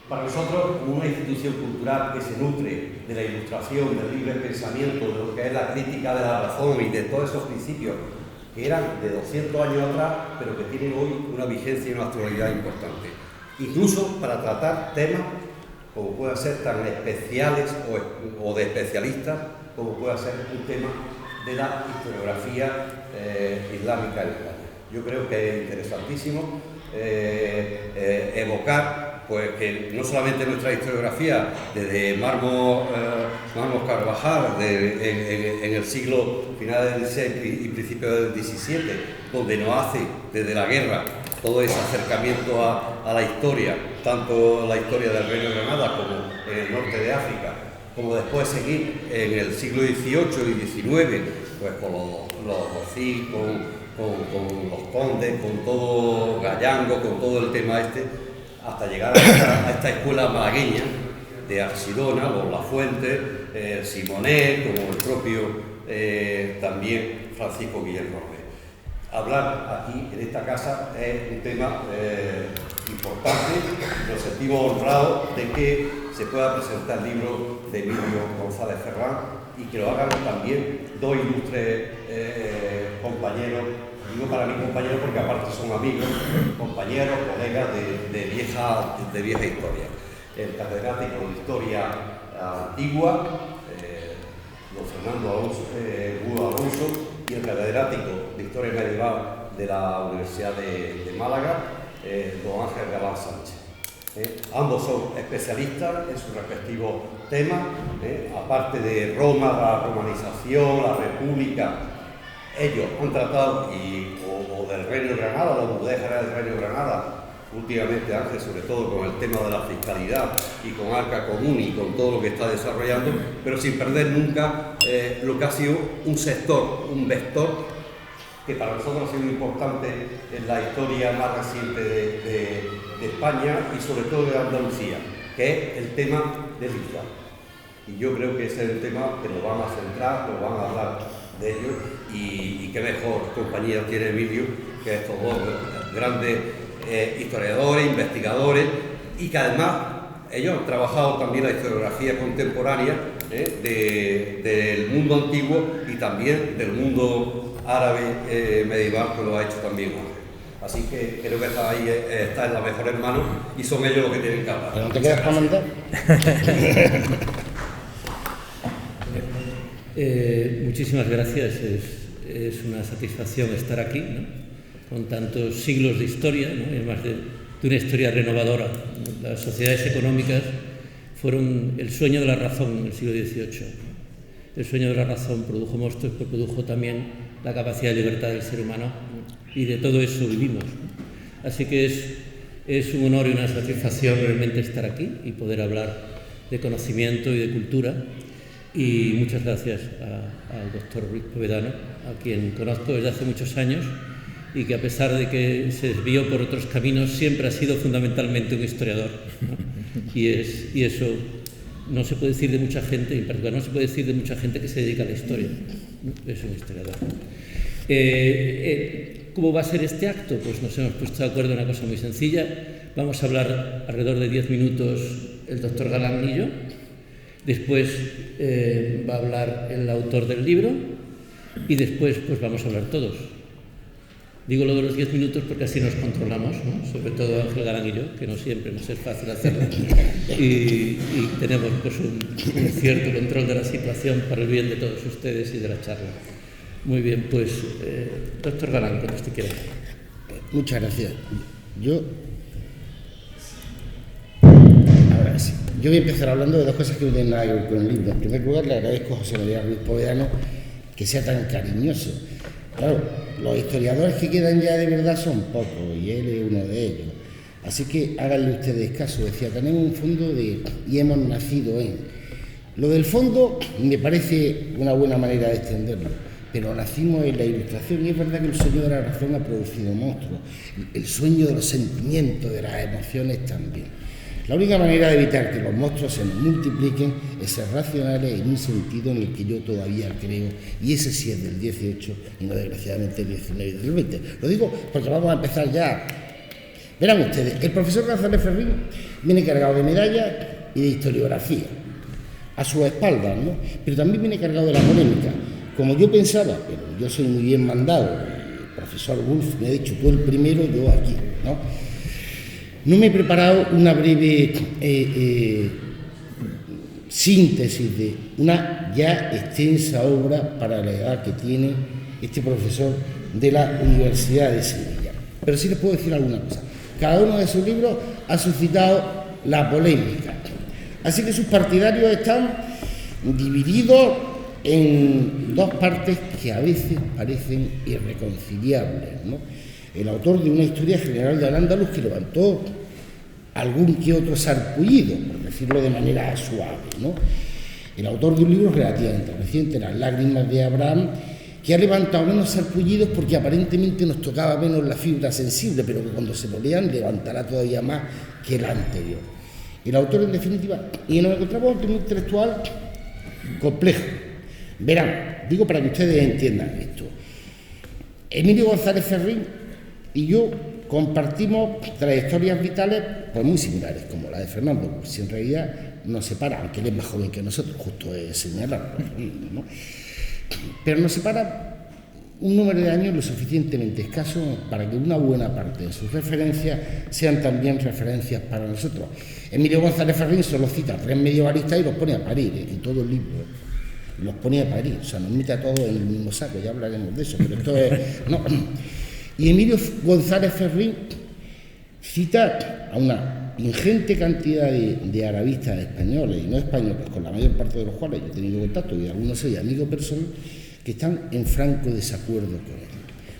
Para nosotros, como una institución cultural que se nutre de la ilustración, del libre pensamiento, de lo que es la crítica de la razón y de todos esos principios que eran de 200 años atrás, pero que tienen hoy una vigencia y una actualidad importante. Incluso para tratar temas como puedan ser tan especiales o de especialistas, como pueda ser un tema de la historiografía islámica en España. Yo creo que es interesantísimo evocar pues que no solamente nuestra historiografía desde Mármol Carvajal en el siglo final del XVI y principio del XVII, donde nos hace desde la guerra todo ese acercamiento a la historia, tanto la historia del Reino de Granada como en el norte de África, como después seguir en el siglo XVIII y XIX, pues con los Rocís, con los condes, con todo Gallango, con todo el tema hasta llegar a esta escuela malagueña de Archidona, los Lafuente, Simonet, como el propio también Francisco Guillermo Orbe. Hablar aquí en esta casa es un tema importante. Nos sentimos honrados de que se pueda presentar el libro de Emilio González Ferrán y que lo hagan también dos ilustres compañeros. Digo para mí compañeros porque aparte son amigos, compañeros, colegas de vieja historia. El catedrático de Historia Antigua, don Fernando Alonso, y el catedrático de Historia Medieval de la Universidad de Málaga, don Ángel Galán Sánchez. Ambos son especialistas en sus respectivos temas, aparte de Roma, la romanización, la República. Ellos han tratado, o del Reino de Granada, la mudéjara del Reino de Granada, últimamente Ángel, sobre todo con el tema de la fiscalidad y con Arca Común y con todo lo que está desarrollando, pero sin perder nunca lo que ha sido un sector, un vector, que para nosotros ha sido importante en la historia más reciente de España y sobre todo de Andalucía, que es el tema del Islam. Y yo creo que ese es el tema que nos van a centrar, nos van a hablar de ello, y qué mejor compañía tiene Emilio que estos dos grandes historiadores, investigadores, y que además ellos han trabajado también la historiografía contemporánea del mundo antiguo y también del mundo árabe medieval, que lo ha hecho también Ángel. Así que creo que está en las mejores manos y son ellos los que tienen que hablar. ¿Pero no te quedas comentar? Muchísimas gracias. Es una satisfacción estar aquí, ¿no? Con tantos siglos de historia, ¿no? Además de una historia renovadora. Las sociedades económicas fueron el sueño de la razón en el siglo XVIII. El sueño de la razón produjo monstruos, pero produjo también la capacidad de libertad del ser humano, y de todo eso vivimos, ¿no? Así que es un honor y una satisfacción realmente estar aquí y poder hablar de conocimiento y de cultura. Y muchas gracias al doctor Ruiz Povedano, a quien conozco desde hace muchos años y que, a pesar de que se desvió por otros caminos, siempre ha sido fundamentalmente un historiador, ¿no? Y eso no se puede decir de mucha gente, en particular no se puede decir de mucha gente que se dedica a la historia, ¿no? Es un historiador. ¿Cómo va a ser este acto? Pues nos hemos puesto de acuerdo en una cosa muy sencilla. Vamos a hablar alrededor de 10 minutos el doctor Galán y yo. Después va a hablar el autor del libro y después pues vamos a hablar todos. Digo lo de los 10 minutos porque así nos controlamos, ¿no? Sobre todo Ángel Galán y yo, que no siempre nos es fácil hacerlo. Y tenemos pues un cierto control de la situación para el bien de todos ustedes y de la charla. Muy bien, pues doctor Galán, cuando usted quiera. Muchas gracias. Yo voy a empezar hablando de dos cosas que no tienen nada que ver con el libro. En primer lugar, le agradezco a José María Ruiz Povedano que sea tan cariñoso. Claro, los historiadores que quedan ya de verdad son pocos y él es uno de ellos. Así que háganle ustedes caso. Decía, tenemos un fondo y hemos nacido en. Lo del fondo me parece una buena manera de extenderlo. pero nacimos en la Ilustración, y es verdad que el sueño de la razón ha producido monstruos, el sueño de los sentimientos, de las emociones también. La única manera de evitar que los monstruos se multipliquen es ser racionales en un sentido en el que yo todavía creo, y ese sí es del 18 y no desgraciadamente el 19 y del 20. Lo digo porque vamos a empezar ya. Verán ustedes, el profesor González Ferrín viene cargado de medallas y de historiografía a su espalda, ¿no? Pero también viene cargado de la polémica. Como yo pensaba, pero yo soy muy bien mandado, el profesor Wulff me ha dicho tú el primero, yo aquí, ¿no? No me he preparado una breve síntesis de una ya extensa obra para la edad que tiene este profesor de la Universidad de Sevilla. Pero sí les puedo decir alguna cosa. Cada uno de sus libros ha suscitado la polémica. Así que sus partidarios están divididos en dos partes que a veces parecen irreconciliables, ¿no? El autor de una historia general de Al-Ándalus que levantó algún que otro sarpullido, por decirlo de manera suave, ¿no? El autor de un libro relativamente reciente, Las lágrimas de Abraham, que ha levantado menos sarpullidos porque aparentemente nos tocaba menos la fibra sensible, pero que cuando se lo lean levantará todavía más que el anterior. El autor, en definitiva, y nos encontramos ante un intelectual complejo. Verán, digo para que ustedes entiendan esto. Emilio González Ferrín y yo compartimos trayectorias vitales pues muy similares, como la de Fernando, si en realidad nos separa, aunque él es más joven que nosotros, justo es señalarlo, ¿no? Pero nos separa un número de años lo suficientemente escaso para que una buena parte de sus referencias sean también referencias para nosotros. Emilio González Ferrín solo cita 3 medievalistas y los pone a parir, en todo el libro. Los pone a parir, o sea, nos mete a todos en el mismo saco, ya hablaremos de eso, pero esto es... No. Y Emilio González Ferrín cita a una ingente cantidad de arabistas españoles y no españoles, con la mayor parte de los cuales yo he tenido contacto y algunos soy amigo personal, que están en franco desacuerdo con él.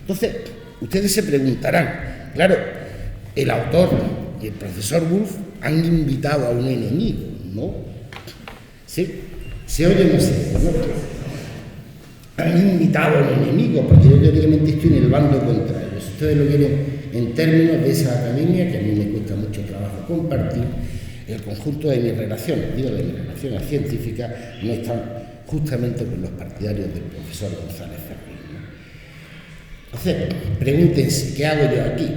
Entonces, ustedes se preguntarán, claro, el autor y el profesor Wulff han invitado a un enemigo, ¿no? ¿Sí? ¿Se oye? No sé, ¿no? Han invitado a un enemigo, porque yo teóricamente estoy en el bando contrario. Si ustedes lo quieren en términos de esa academia, que a mí me cuesta mucho trabajo compartir, el conjunto de mis relaciones, digo de mis relaciones científicas, no están justamente con los partidarios del profesor González Ferrín, ¿no? Entonces, pregúntense, ¿qué hago yo aquí?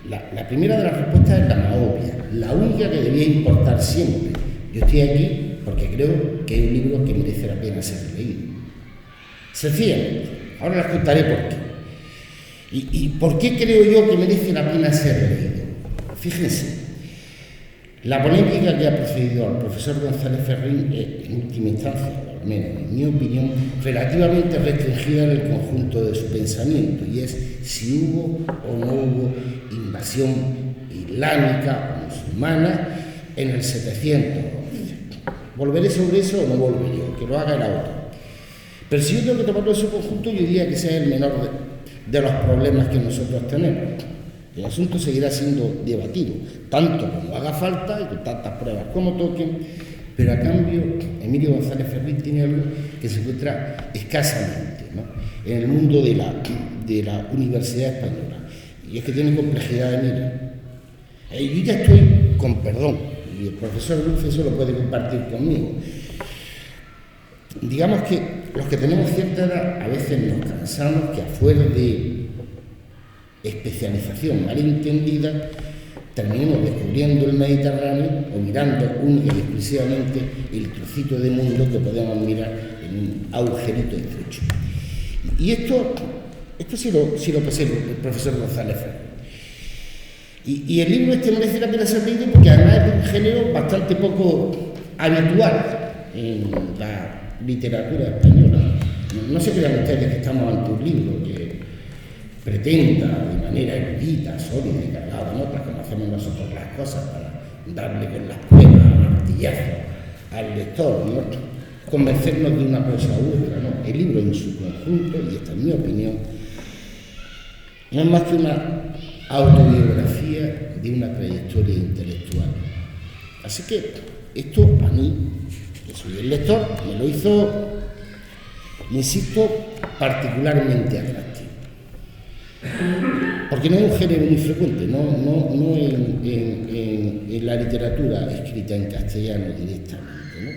La primera de las respuestas es la más obvia, la única que debía importar siempre. Yo estoy aquí porque creo que es un libro que merece la pena ser leído. Sencillamente, ahora les contaré por qué. ¿Y por qué creo yo que merece la pena ser leído? Fíjense, la polémica que ha procedido al profesor González Ferrín es, en última instancia, al menos en mi opinión, relativamente restringida en el conjunto de su pensamiento, y es si hubo o no hubo invasión islámica o musulmana en el 711. ¿Volveré sobre eso o no volveré? Que lo haga el autor. Pero si yo tengo que tomarlo en su conjunto, yo diría que ese es el menor de los problemas que nosotros tenemos. El asunto seguirá siendo debatido, tanto como haga falta y con tantas pruebas como toquen, pero a cambio Emilio González Ferrín tiene algo que se encuentra escasamente, ¿no?, en el mundo de la Universidad Española, y es que tiene complejidad de mira. Yo ya estoy con perdón, y el profesor Wulff eso lo puede compartir conmigo. Digamos que los que tenemos cierta edad a veces nos cansamos que afuera de especialización malentendida terminemos descubriendo el Mediterráneo o mirando única y exclusivamente el trocito de mundo que podemos mirar en un agujerito estrecho. Y esto sí lo posee el profesor González Ferrín. Y el libro este merece la pena ser leído porque además es de un género bastante poco habitual en la literatura española. No se crean ustedes que estamos ante un libro que pretenda de manera erudita, sólida y cargada de notas, como hacemos nosotros las cosas para darle con las pruebas, martillazo al lector, ¿no?, convencernos de una cosa u otra, ¿no? El libro en su conjunto, y esta es mi opinión, no es más que una autobiografía de una trayectoria intelectual. Así que esto a mí, que soy el lector, me lo hizo insisto, particularmente atractivo. Porque no es un género muy frecuente, no en la literatura escrita en castellano directamente, ¿no?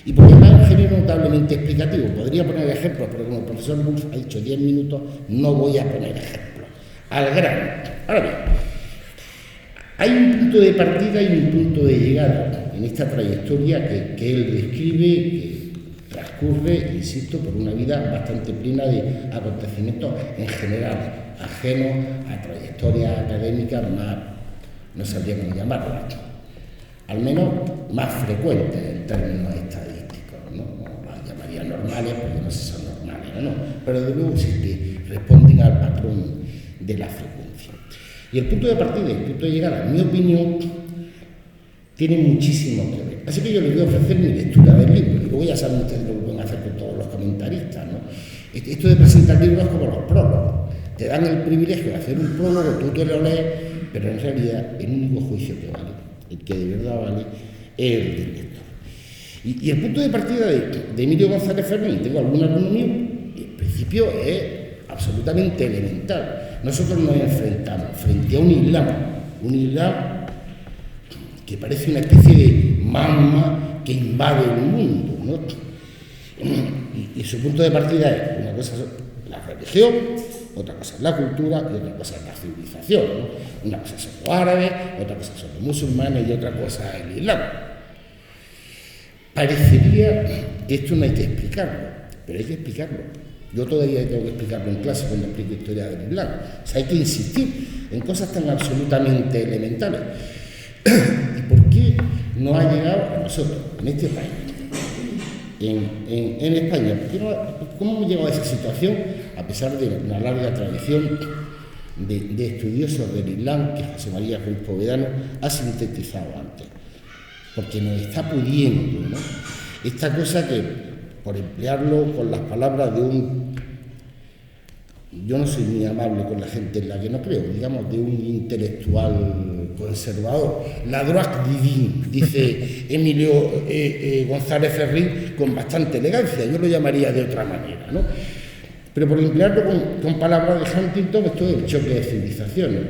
Y porque además es un género notablemente explicativo. Podría poner ejemplos, pero como el profesor Wolf ha dicho 10 minutos, no voy a poner ejemplos. Al grano. Ahora bien, hay un punto de partida y un punto de llegada en esta trayectoria que él describe, que transcurre, insisto, por una vida bastante plena de acontecimientos en general, ajenos a trayectorias académicas más, no sabría cómo llamarlas, al menos más frecuentes en términos estadísticos, ¿no? Las llamaría normales, porque no sé si son normales o no, pero de luego sí que responden al patrón de la frecuencia. Y el punto de partida y el punto de llegada, en mi opinión, tiene muchísimo que ver. Así que yo les voy a ofrecer mi lectura del libro, y luego ya saben ustedes lo que pueden hacer con todos los comentaristas, ¿no? Esto de presentar libros es como los prólogos. Te dan el privilegio de hacer un prólogo, tú te lo lees, pero en realidad el único juicio que vale, el que de verdad vale, es el del lector. Y el punto de partida de Emilio González Fermín, tengo algún alumno mío, en principio es absolutamente elemental. Nosotros nos enfrentamos frente a un Islam que parece una especie de magma que invade el mundo, ¿no? Y su punto de partida es, una cosa es la religión, otra cosa es la cultura y otra cosa es la civilización, ¿no? Una cosa son los árabes, otra cosa son los musulmanes y otra cosa es el Islam. Parecería que esto no hay que explicarlo, pero hay que explicarlo. Yo todavía tengo que explicarlo en clase cuando explico historia del Islam. O sea, hay que insistir en cosas tan absolutamente elementales. ¿Y por qué no ha llegado a nosotros, en este país, en España? ¿Cómo hemos llegado a esa situación, a pesar de una larga tradición de estudiosos del Islam que José María Ruiz Povedano ha sintetizado antes? Porque nos está pudiendo, ¿no? Esta cosa que, por emplearlo con las palabras de yo no soy muy amable con la gente en la que no creo, digamos, de un intelectual conservador. La drogue divine, dice Emilio González Fermín con bastante elegancia, yo lo llamaría de otra manera, ¿no? Pero por emplearlo con palabras de Huntington, esto es el choque de civilizaciones.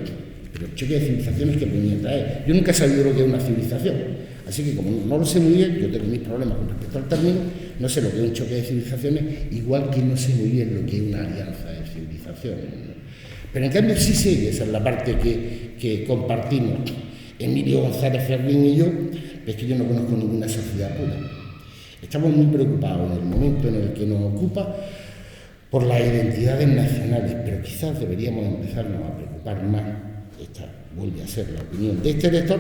Pero el choque de civilizaciones, ¿qué puñeta es? Yo nunca he sabido lo que es una civilización. Así que como no lo sé muy bien, yo tengo mis problemas con respecto al término, no sé lo que es un choque de civilizaciones, igual que no sé muy bien lo que es una alianza de civilizaciones, ¿no? Pero en cambio sí sé que esa es la parte que compartimos Emilio González Fermín y yo, es que yo no conozco ninguna sociedad pura. Estamos muy preocupados en el momento en el que nos ocupa por las identidades nacionales, pero quizás deberíamos empezarnos a preocupar más, esta vuelve a ser la opinión de este lector,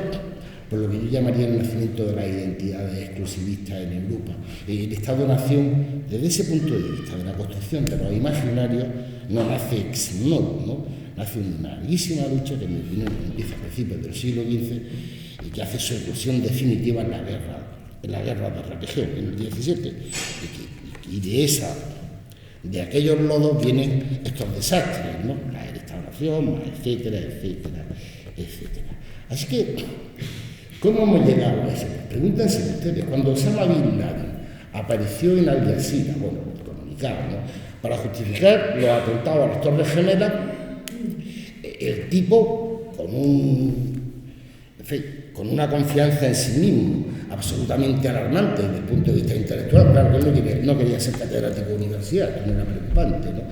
por lo que yo llamaría el nacimiento de las identidades exclusivistas en Europa. El Estado-Nación, desde ese punto de vista de la construcción de los imaginarios, no nace ex novo, ¿no? Nace una larguísima lucha que en mi opinión empieza a principios del siglo XV y que hace su eclosión definitiva en la guerra de religión, en el XVII. Y de aquellos lodos vienen estos desastres, ¿no? La restauración, etcétera, etcétera, etcétera. Así que, ¿cómo hemos llegado a eso? Pregúntense ustedes, cuando Osama Bin Laden apareció en Al Jazeera, bueno, comunicado, ¿no?, para justificar los atentados a las Torres Gemelas, el tipo, con una confianza en sí mismo absolutamente alarmante desde el punto de vista intelectual, claro que él no quería ser catedrático de universidad, que no era preocupante, ¿no?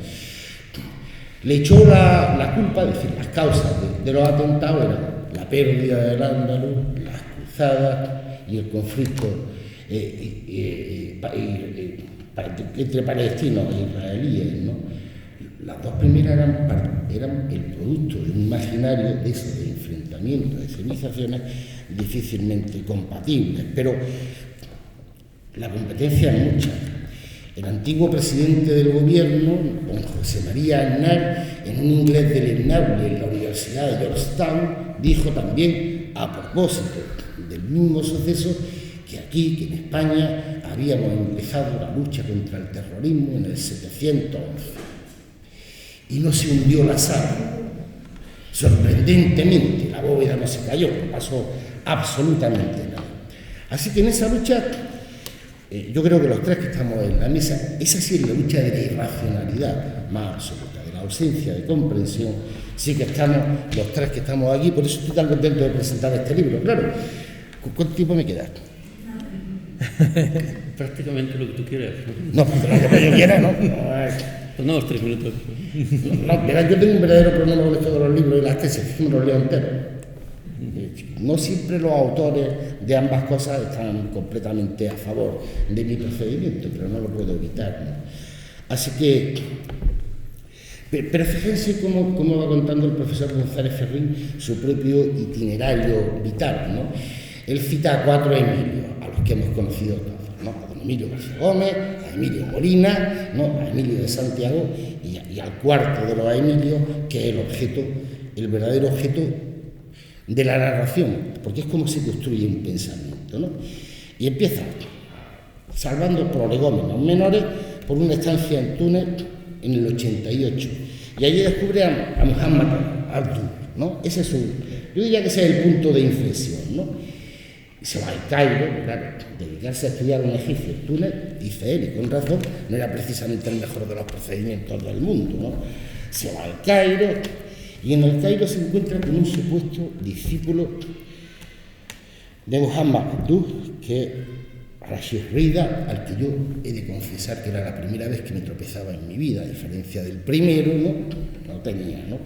Le echó la culpa, es decir, las causas de los atentados eran la pérdida del Al-Ándalus, las cruzadas y el conflicto entre palestinos e israelíes, ¿no? Las dos primeras eran el producto de un imaginario de eso, de enfrentamiento, de civilizaciones difícilmente compatibles, pero la competencia es mucha. El antiguo presidente del gobierno, don José María Aznar, en un inglés deleznable en la Universidad de Georgetown, dijo también, a propósito del mismo suceso, que aquí, que en España, habíamos empezado la lucha contra el terrorismo en el 711. Y no se hundió la sala. Sorprendentemente, la bóveda no se cayó, no pasó absolutamente nada. Así que en esa lucha yo creo que los tres que estamos en la mesa, esa sí es la lucha de la irracionalidad más absoluta, de la ausencia de comprensión. Sí que estamos, los tres que estamos aquí, por eso estoy tan contento de presentar este libro. Claro, ¿cuánto tiempo me queda? Prácticamente lo que tú quieras. No, pero lo que yo quiera, ¿no? Tenemos 3 minutos. No, mira, yo tengo un verdadero problema con esto de los libros y las tesis, que me los leo enteros. No siempre los autores de ambas cosas están completamente a favor de mi procedimiento, pero no lo puedo evitar, ¿no? Así que, pero fíjense cómo va contando el profesor González Ferrín su propio itinerario vital, ¿no? Él cita a 4 Emilios, a los que hemos conocido todos, ¿no? A don Emilio García Gómez, a Emilio Molina, ¿no? A Emilio de Santiago y al cuarto de los Emilios, que es el objeto, el verdadero objeto de la narración, porque es como se construye un pensamiento, ¿no? Y empieza salvando prolegómenos menores por una estancia en Túnez en el 88, y allí descubre a Muhammad Abdul, ¿no? Ese es yo diría que ese es el punto de inflexión, ¿no? Y se va al Cairo, claro, dedicarse a estudiar un egipcio en Túnez, dice él, y con razón, no era precisamente el mejor de los procedimientos del mundo, ¿no? Se va al Cairo, y en el Cairo se encuentra con un supuesto discípulo de Muhammad Abdul, que es Rashid Rida, al que yo he de confesar que era la primera vez que me tropezaba en mi vida, a diferencia del primero, no tenía, ¿no?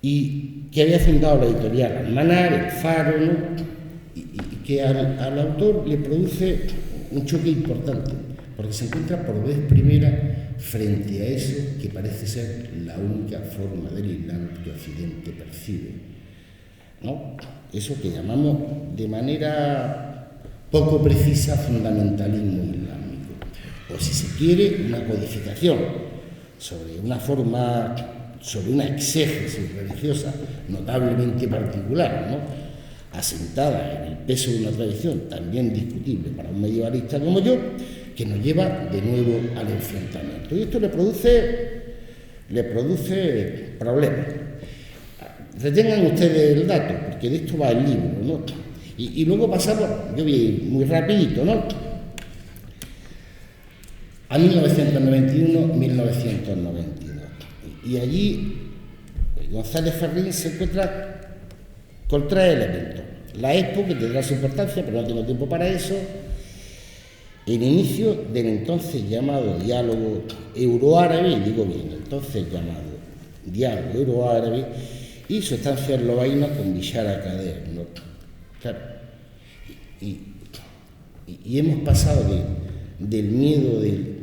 Y que había fundado la editorial Almanar, El Faro, ¿no? Y que al autor le produce un choque importante, porque se encuentra por vez primera frente a eso que parece ser la única forma del Islam que Occidente percibe, ¿no? Eso que llamamos de manera poco precisa fundamentalismo islámico, o si se quiere, una codificación sobre una forma, sobre una exégesis religiosa notablemente particular, ¿no? Asentada en el peso de una tradición también discutible para un medievalista como yo, que nos lleva de nuevo al enfrentamiento. Y esto le produce problemas. Retengan ustedes el dato, porque de esto va el libro, ¿no? Y luego pasamos, yo vi muy rapidito, ¿no? A 1991-1992. Y allí González Ferrín se encuentra con 3 elementos. La Expo, que tendrá su importancia, pero no tengo tiempo para eso. El inicio del entonces llamado diálogo euroárabe, y digo bien, entonces llamado diálogo euroárabe, y su estancia en Lovaina con Bishar Akader, ¿no? Claro. Y hemos pasado del miedo, del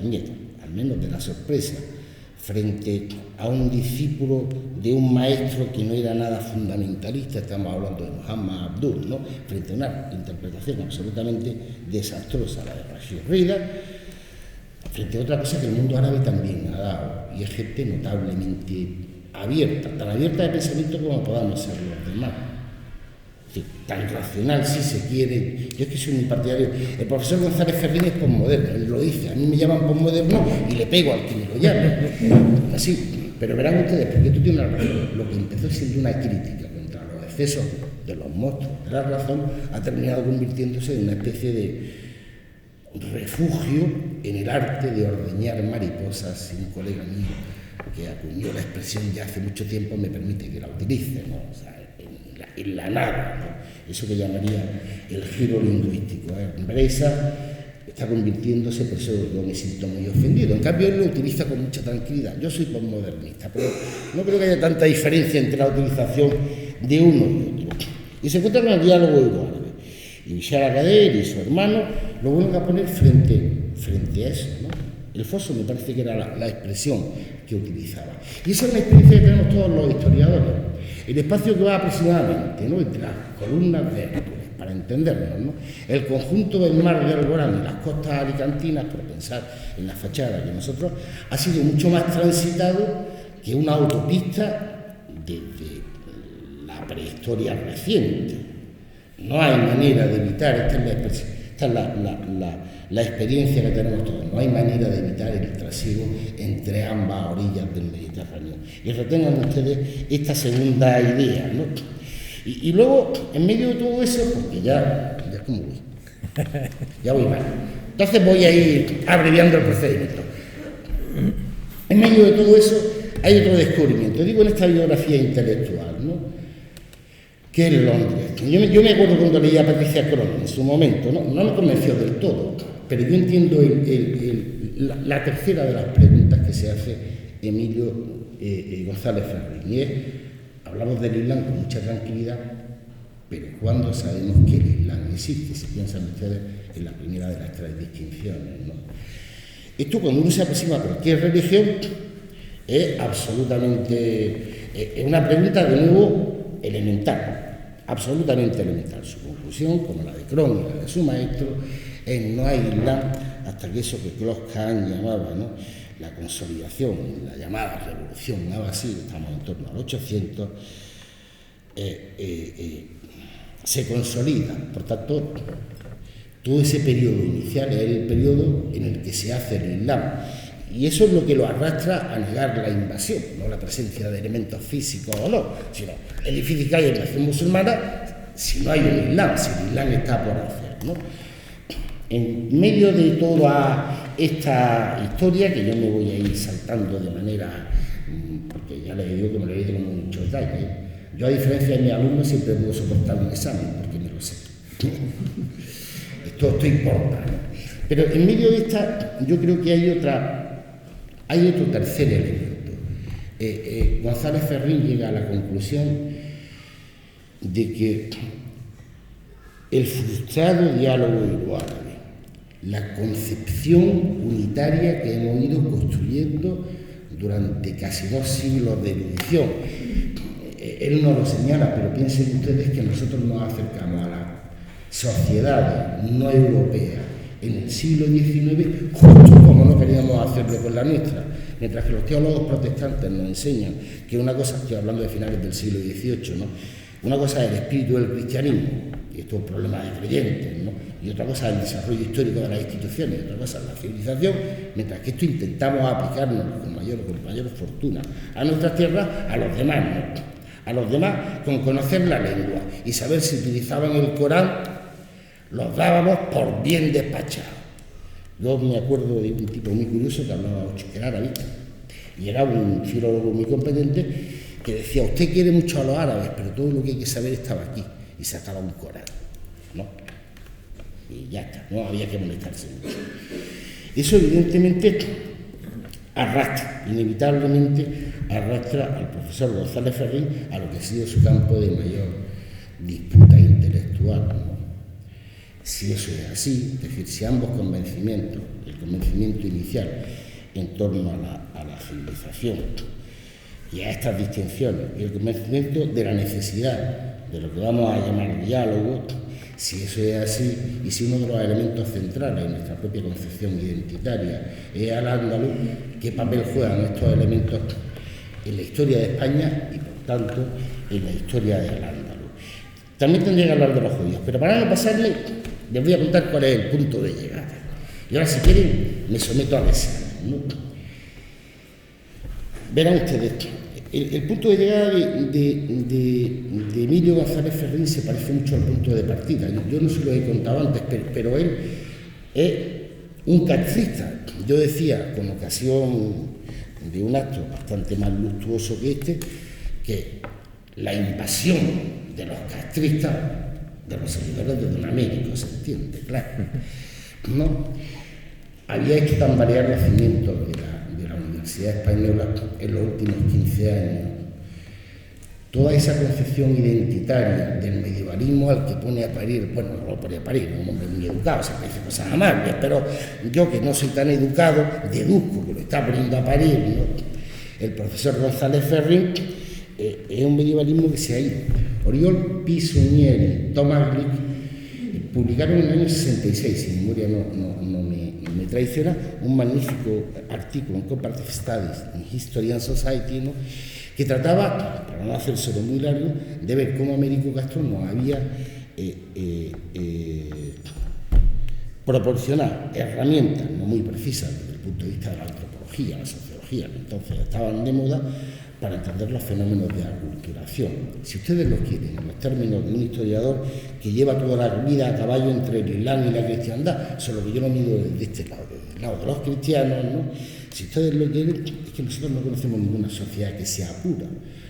miedo, al menos de la sorpresa, frente a un discípulo de un maestro que no era nada fundamentalista, estamos hablando de Muhammad Abdul, ¿no? Frente a una interpretación absolutamente desastrosa, la de Rashid Rida, frente a otra cosa que el mundo árabe también ha dado, y es gente notablemente abierta, tan abierta de pensamiento como podamos ser los demás. Es decir, tan racional si se quiere. Yo es que soy muy partidario. El profesor González Ferrín es posmoderno, él lo dice, a mí me llaman posmoderno y le pego al que me lo llame. Así, pero verán ustedes, porque esto tiene una razón. Lo que empezó siendo una crítica contra los excesos de los monstruos de la razón ha terminado convirtiéndose en una especie de refugio en el arte de ordeñar mariposas. Y un colega mío que acuñó la expresión ya hace mucho tiempo me permite que la utilice, ¿no? O sea, en la nada, ¿no? Eso que llamaría el giro lingüístico, ¿eh? Bresa está convirtiéndose, por eso yo me siento muy ofendido. En cambio, él lo utiliza con mucha tranquilidad. Yo soy postmodernista, pero no creo que haya tanta diferencia entre la utilización de uno y otro. Y se encuentra con el diálogo euroárabe. Y Bishar Akader y su hermano lo vuelven a poner frente a eso, ¿no? El foso me parece que era la expresión que utilizaba. Y esa es una experiencia que tenemos todos los historiadores. El espacio que va aproximadamente, ¿no?, entre las columnas de Hércules, para entendernos, ¿no?, el conjunto del mar del Alborán y las costas alicantinas, por pensar en la fachada que nosotros, ha sido mucho más transitado que una autopista desde la prehistoria reciente. No hay manera de evitar, esta es la experiencia que tenemos todos, no hay manera de evitar el trasiego entre ambas orillas del Mediterráneo. Y retengan ustedes esta segunda idea, ¿no? Y luego, en medio de todo eso, porque ya como voy, Ya voy mal. Entonces voy a ir abreviando el procedimiento. En medio de todo eso hay otro descubrimiento. Digo en esta biografía intelectual, ¿no? Que es Londres. Yo me acuerdo cuando leía a Patricia Crone en su momento, no me convenció del todo, pero yo entiendo la tercera de las preguntas que se hace Emilio González Ferrín, y es: hablamos del Islam con mucha tranquilidad, pero ¿cuándo sabemos que el Islam existe? Si piensan ustedes en la primera de las tres distinciones, ¿no? Esto, cuando uno se aproxima a cualquier religión, es absolutamente... es una pregunta, de nuevo, elemental, absolutamente elemental. Su conclusión, como la de Crone y la de su maestro, es: no hay Islam hasta que eso que Klaus-Kahn llamaba, ¿no?, la consolidación, la llamada revolución, algo así, estamos en torno al 800, se consolida. Por tanto, todo ese periodo inicial es el periodo en el que se hace el Islam, y eso es lo que lo arrastra a negar la invasión, no la presencia de elementos físicos o no, sino es difícil que haya invasión musulmana si no hay un Islam, si el Islam está por hacer, ¿no? En medio de toda esta historia, que yo me voy a ir saltando de manera, porque ya les digo que me lo he leído con mucho detalle, yo, a diferencia de mis alumnos, siempre puedo soportar un examen, porque me lo sé. Esto importa, ¿no? Pero en medio de esta, yo creo que hay otro tercer elemento. González Ferrín llega a la conclusión de que el frustrado diálogo indo-árabe, la concepción unitaria que hemos ido construyendo durante casi 2 siglos de erudición, él no lo señala, pero piensen ustedes que nosotros nos acercamos a las sociedades no europeas en el siglo XIX justo como no queríamos hacerlo con la nuestra, mientras que los teólogos protestantes nos enseñan que una cosa, estoy hablando de finales del siglo XVIII, ¿no?, una cosa es el espíritu del cristianismo, y esto es un problema de creyentes, ¿no?, y otra cosa es el desarrollo histórico de las instituciones, y otra cosa es la civilización, mientras que esto intentamos aplicarnos con mayor fortuna a nuestras tierras, a los demás, ¿no?, a los demás con conocer la lengua y saber si utilizaban el Corán, los dábamos por bien despachados. Yo me acuerdo de un tipo muy curioso que hablaba árabe, y era un filólogo muy competente, que decía: usted quiere mucho a los árabes, pero todo lo que hay que saber estaba aquí, y sacaba un Corán, ¿no? Y ya está, no había que molestarse mucho. Eso evidentemente arrastra, inevitablemente arrastra al profesor González Ferrín a lo que ha sido su campo de mayor disputa intelectual, ¿no? Si eso es así, es decir, si ambos convencimientos, el convencimiento inicial en torno a la civilización y a estas distinciones, y el convencimiento de la necesidad de lo que vamos a llamar diálogo, si eso es así, y si uno de los elementos centrales en nuestra propia concepción identitaria es al andaluz, ¿qué papel juegan estos elementos en la historia de España y, por tanto, en la historia del andaluz? También tendría que hablar de los judíos, pero para no pasarle, les voy a contar cuál es el punto de llegada. Y ahora, si quieren, me someto a examen, ¿no? Verán ustedes, el punto de llegada de Emilio González Ferrín se parece mucho al punto de partida. Yo no se lo he contado antes, pero él es un castrista. Yo decía, con ocasión de un acto bastante más luctuoso que este, que la invasión de los castristas, de los seguidores de Don Américo, se entiende, claro, ¿no?, había hecho tambalear los cimientos de la Universidad Española en los últimos 15 años. Toda esa concepción identitaria del medievalismo al que pone a parir, bueno, no lo pone a parir, un hombre muy educado, se me dice cosas amables, pero yo, que no soy tan educado, deduzco que lo está poniendo a parir, ¿no?, el profesor González Ferrín. Es un medievalismo que se ha ido. Oriol Pisunieri, Thomas Glick publicaron en el año 66, si mi memoria no me traiciona, un magnífico artículo en Comparative Studies en History and Society, ¿no?, que trataba, para no hacérselo muy largo, de ver cómo Américo Castro nos había proporcionado herramientas no muy precisas desde el punto de vista de la antropología, la sociología, que entonces estaban de moda, para entender los fenómenos de aculturación. Si ustedes lo quieren, en los términos de un historiador que lleva toda la vida a caballo entre el Islam y la cristiandad, solo que yo lo mido desde este lado, desde el lado de los cristianos, ¿no? Si ustedes lo quieren, es que nosotros no conocemos ninguna sociedad que sea pura.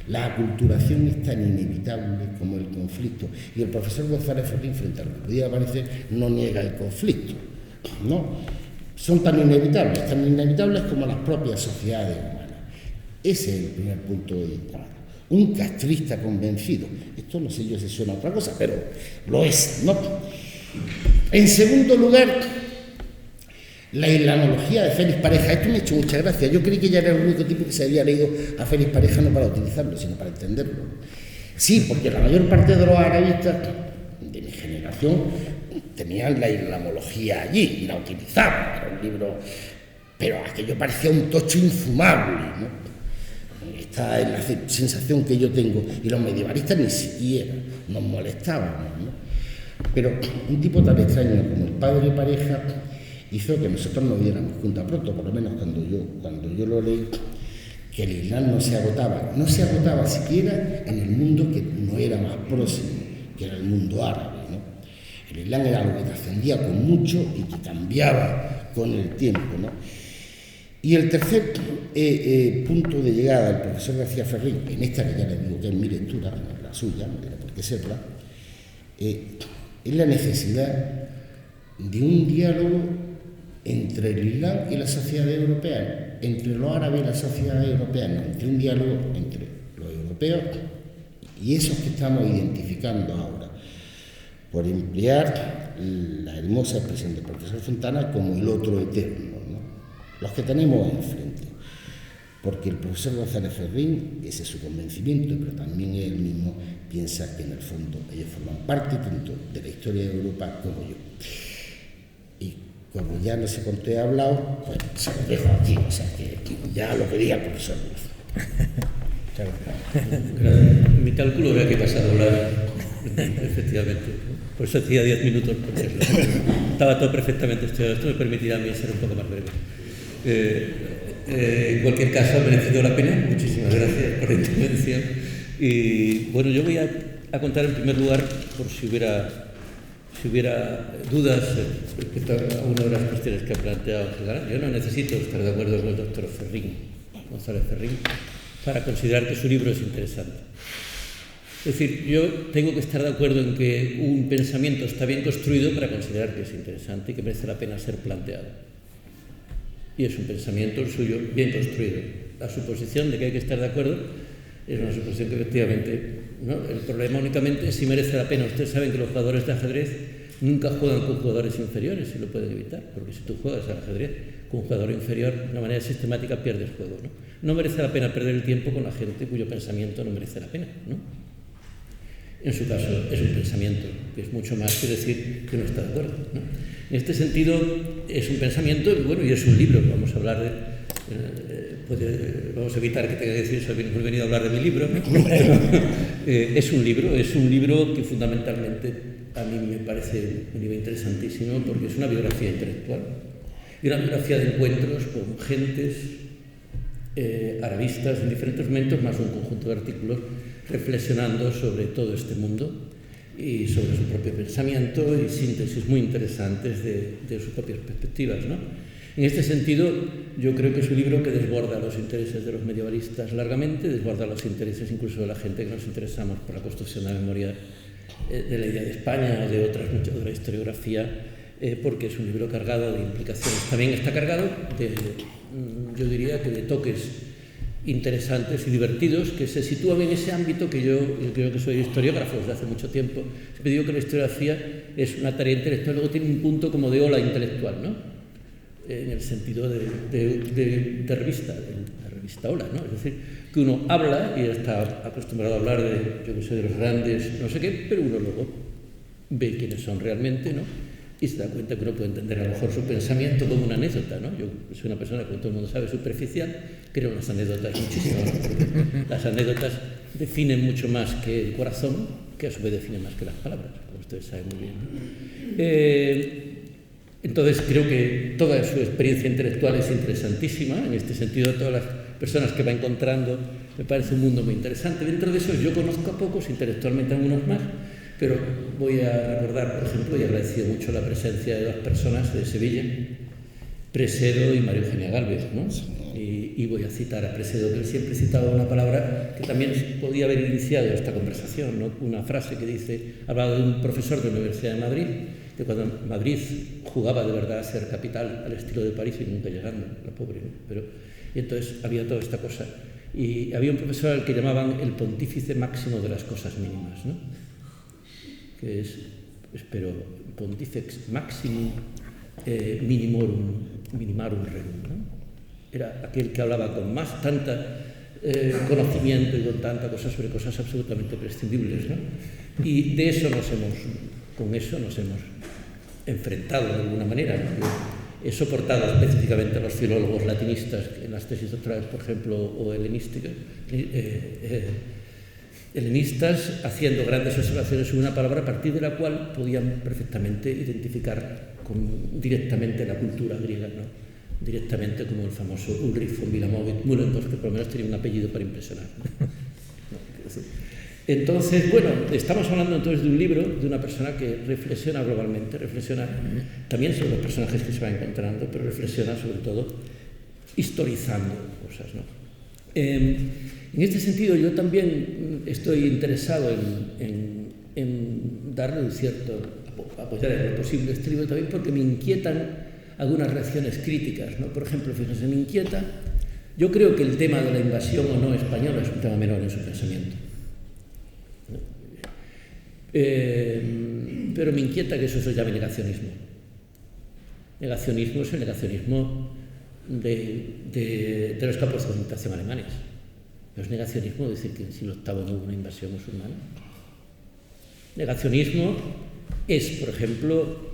La aculturación es tan inevitable como el conflicto. Y el profesor González Ferrín, frente a lo que podía parecer, no niega el conflicto, ¿no? Son tan inevitables como las propias sociedades humanas. Ese es el primer punto de entrada. Un castrista convencido. Esto no sé yo si suena a otra cosa, pero lo es, ¿no? En segundo lugar, la islamología de Félix Pareja. Esto me ha hecho mucha gracia. Yo creí que ya era el único tipo que se había leído a Félix Pareja no para utilizarlo, sino para entenderlo. Sí, porque la mayor parte de los arabistas de mi generación tenían la islamología allí y la utilizaban. Era un libro, pero aquello parecía un tocho infumable, ¿no? Esta es la sensación que yo tengo. Y los medievalistas ni siquiera nos molestábamos, ¿no? Pero un tipo tan extraño como el padre Pareja hizo que nosotros nos diéramos cuenta pronto, por lo menos cuando yo lo leí, que el Islam no se agotaba siquiera en el mundo que no era más próximo, que era el mundo árabe, ¿no? El Islam era algo que trascendía con mucho y que cambiaba con el tiempo, ¿no? Y el tercer punto de llegada del profesor García Ferrín, en esta que ya les digo que es mi lectura, no es la suya, no tiene por qué serla, es la necesidad de un diálogo entre el Islam y la sociedad europea, entre lo árabe y la sociedad europea, no, entre un diálogo entre los europeos y esos que estamos identificando ahora, por emplear la hermosa expresión del profesor Fontana como el otro eterno, ¿no? Los que tenemos enfrente, porque el profesor González Ferrín, ese es su convencimiento, pero también él mismo piensa que en el fondo ellos forman parte tanto de la historia de Europa como yo. Y como ya no sé cuánto he hablado, pues se lo dejo aquí, o sea que ya lo pedía el profesor. Mi cálculo era que vas a doblar, efectivamente. Por eso hacía 10 minutos, porque estaba todo perfectamente estudiado. Esto me permitirá a mí ser un poco más breve. En cualquier caso, ha merecido la pena. Muchísimas gracias por la intervención. Y bueno, yo voy a contar en primer lugar, por si hubiera dudas respecto a una de las cuestiones que ha planteado Gerardo. Yo no necesito estar de acuerdo con el doctor González Ferrín, para considerar que su libro es interesante. Es decir, yo tengo que estar de acuerdo en que un pensamiento está bien construido para considerar que es interesante y que merece la pena ser planteado. Y es un pensamiento, el suyo, bien construido. La suposición de que hay que estar de acuerdo es una suposición que efectivamente, ¿no? El problema únicamente es si merece la pena. Ustedes saben que los jugadores de ajedrez nunca juegan con jugadores inferiores, si lo pueden evitar, porque si tú juegas al ajedrez con un jugador inferior, de una manera sistemática pierdes juego, ¿no? No merece la pena perder el tiempo con la gente cuyo pensamiento no merece la pena, ¿no? En su caso es un pensamiento, que es mucho más que decir que no está de acuerdo, ¿no? En este sentido es un pensamiento, bueno, y es un libro, vamos a hablar de... vamos a evitar que tenga que decir eso, hemos venido a hablar de mi libro, ¿no? Es un libro que fundamentalmente a mí me parece un libro interesantísimo porque es una biografía intelectual y una biografía de encuentros con gentes arabistas en diferentes momentos, más un conjunto de artículos reflexionando sobre todo este mundo y sobre su propio pensamiento y síntesis muy interesantes de sus propias perspectivas, ¿no? En este sentido, yo creo que es un libro que desborda los intereses de los medievalistas largamente, desborda los intereses incluso de la gente que nos interesamos por la construcción de la memoria de la idea de España o de de la historiografía, porque es un libro cargado de implicaciones. También está cargado yo diría que de toques interesantes y divertidos que se sitúan en ese ámbito que yo creo que soy historiógrafo desde hace mucho tiempo. Siempre digo que la historiografía es una tarea intelectual, luego tiene un punto como de ola intelectual, ¿no? En el sentido de revista, de la revista Ola, ¿no? Es decir, que uno habla y está acostumbrado a hablar de los grandes, no sé qué, pero uno luego ve quiénes son realmente, ¿no? Y se da cuenta que uno puede entender a lo mejor su pensamiento como una anécdota, ¿no? Yo soy una persona que, como todo el mundo sabe, superficial, creo en las anécdotas muchísimo, ¿no? Porque las anécdotas definen mucho más que el corazón, que a su vez definen más que las palabras, como ustedes saben muy bien, ¿no? Entonces creo que toda su experiencia intelectual es interesantísima, en este sentido todas personas que va encontrando, me parece un mundo muy interesante. Dentro de eso yo conozco a pocos, intelectualmente a algunos más, pero voy a recordar, por ejemplo, y agradecido mucho la presencia de dos personas de Sevilla, Presedo y María Eugenia Gálvez, ¿no? Y voy a citar a Presedo, que él siempre citaba una palabra que también podía haber iniciado esta conversación, ¿no? Una frase que dice, hablaba de un profesor de la Universidad de Madrid, que cuando Madrid jugaba de verdad a ser capital al estilo de París y nunca llegando, la pobre, ¿no? Y entonces había toda esta cosa. Y había un profesor al que llamaban el pontífice máximo de las cosas mínimas, ¿no? Que es, espero, pontifex maximum minimarum rerum, ¿no? Era aquel que hablaba con más tanta conocimiento y con tanta cosa sobre cosas absolutamente prescindibles, ¿no? Y de eso con eso nos hemos enfrentado de alguna manera, ¿no? Yo he soportado específicamente a los filólogos latinistas en las tesis doctorales, por ejemplo, o helenistas, haciendo grandes observaciones sobre una palabra a partir de la cual podían perfectamente identificar directamente la cultura griega, ¿no? Directamente como el famoso Ulrich von Wilamowitz-Muhlenberg, que por lo menos tenía un apellido para impresionar. Entonces, bueno, estamos hablando entonces de un libro, de una persona que reflexiona globalmente, reflexiona también sobre los personajes que se va encontrando, pero reflexiona sobre todo historizando cosas, ¿no? En este sentido, yo también estoy interesado en darle un cierto, apoyar en lo posible este libro también porque me inquietan algunas reacciones críticas, ¿no? Por ejemplo, fíjense, me inquieta, yo creo que el tema de la invasión o no española es un tema menor en su pensamiento, ¿no? Pero me inquieta que eso se llame negacionismo. Negacionismo es el negacionismo de los campos de concentración alemanes. No es negacionismo decir que en el siglo VIII no hubo una invasión musulmana. Negacionismo es, por ejemplo,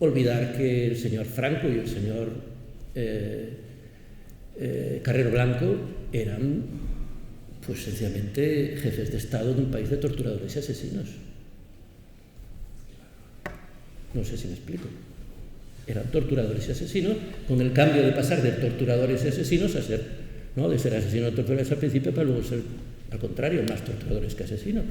olvidar que el señor Franco y el señor Carrero Blanco eran, pues sencillamente, jefes de Estado de un país de torturadores y asesinos. No sé si me explico. Eran torturadores y asesinos, con el cambio de pasar de torturadores y asesinos a ser, ¿no?, de ser asesinos y torturadores al principio, para luego ser, al contrario, más torturadores que asesinos.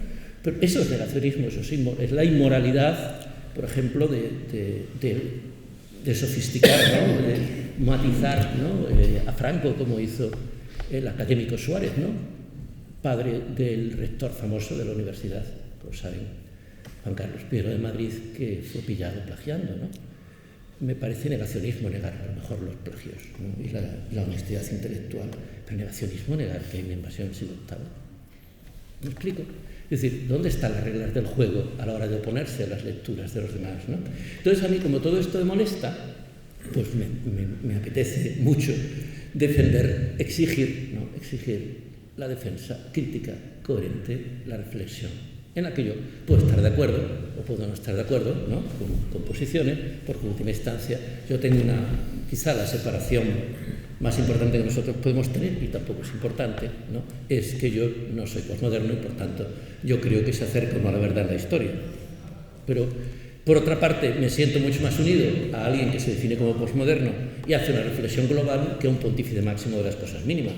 Pero eso es negacionismo, eso es la inmoralidad, por ejemplo, de sofisticar, ¿no?, de matizar, ¿no?, a Franco, como hizo el académico Suárez, ¿no?, padre del rector famoso de la universidad, como saben, Juan Carlos I de Madrid, que fue pillado plagiando, ¿no? Me parece negacionismo negar a lo mejor los plagios, ¿no?, y la honestidad intelectual, pero negacionismo negar que hay una invasión del siglo VIII. ¿Me explico? Es decir, ¿dónde están las reglas del juego a la hora de oponerse a las lecturas de los demás, ¿no? Entonces, a mí, como todo esto me molesta, pues me apetece mucho defender, exigir la defensa crítica, coherente, la reflexión, en la que yo puedo estar de acuerdo o puedo no estar de acuerdo, ¿no?, con posiciones, porque en última instancia yo tengo quizá la separación más importante que nosotros podemos tener, y tampoco es importante, ¿no?, es que yo no soy posmoderno y por tanto yo creo que se acerca a la verdad en la historia. Pero por otra parte me siento mucho más unido a alguien que se define como posmoderno y hace una reflexión global que a un pontífice máximo de las cosas mínimas,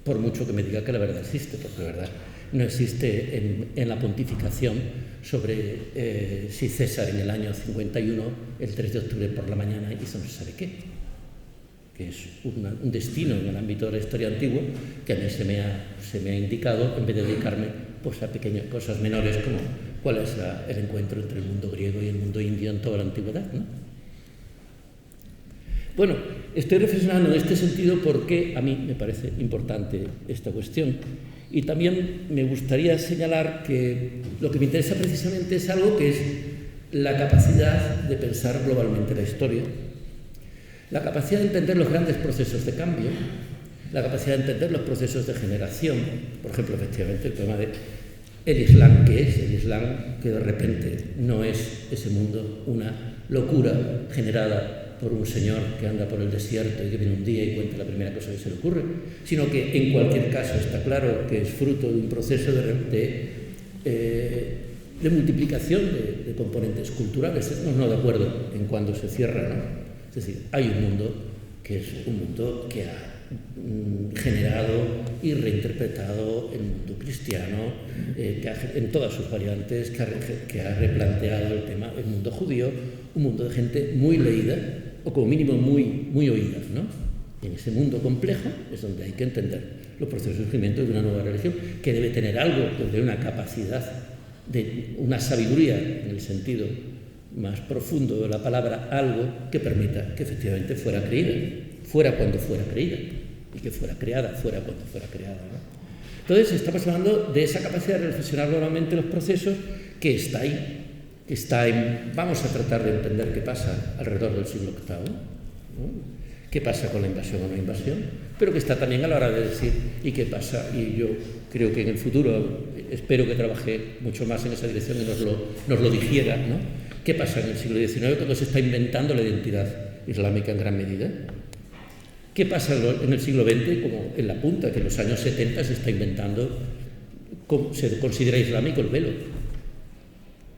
por mucho que me diga que la verdad existe, porque la verdad no existe en la pontificación sobre si César en el año 51, el 3 de octubre por la mañana, hizo no se sabe qué, que es un destino en el ámbito de la historia antigua que a mí se me ha indicado, en vez de dedicarme pues a pequeñas cosas menores como cuál es el encuentro entre el mundo griego y el mundo indio en toda la antigüedad, ¿no? Bueno, estoy reflexionando en este sentido porque a mí me parece importante esta cuestión. Y también me gustaría señalar que lo que me interesa precisamente es algo que es la capacidad de pensar globalmente la historia, la capacidad de entender los grandes procesos de cambio, la capacidad de entender los procesos de generación. Por ejemplo, efectivamente, el tema de el Islam, ¿qué es? El Islam, que de repente no es ese mundo una locura generada por un señor que anda por el desierto y que viene un día y cuenta la primera cosa que se le ocurre, sino que en cualquier caso está claro que es fruto de un proceso de multiplicación de componentes culturales. Estamos no de acuerdo en cuándo se cierra, ¿no? Es decir, hay un mundo que es un mundo que ha generado y reinterpretado el mundo cristiano, en todas sus variantes, que ha replanteado el tema, el mundo judío, un mundo de gente muy leída, o como mínimo muy oída, ¿no? Y en ese mundo complejo es donde hay que entender los procesos de surgimiento de una nueva religión, que debe tener algo, de una capacidad, de una sabiduría, en el sentido más profundo de la palabra, algo que permita que efectivamente fuera creída, fuera cuando fuera creída, y que fuera creada, fuera cuando fuera creada, ¿no? Entonces estamos hablando de esa capacidad de reflexionar globalmente los procesos, que está ahí, vamos a tratar de entender qué pasa alrededor del siglo VIII, ¿no? Qué pasa con la invasión o no invasión, pero que está también a la hora de decir y qué pasa, y yo creo que en el futuro espero que trabaje mucho más en esa dirección y nos lo digiera, ¿no? ¿Qué pasa en el siglo XIX cuando se está inventando la identidad islámica en gran medida? ¿Qué pasa en el siglo XX, como en la punta, que en los años 70 se está inventando, se considera islámico el velo?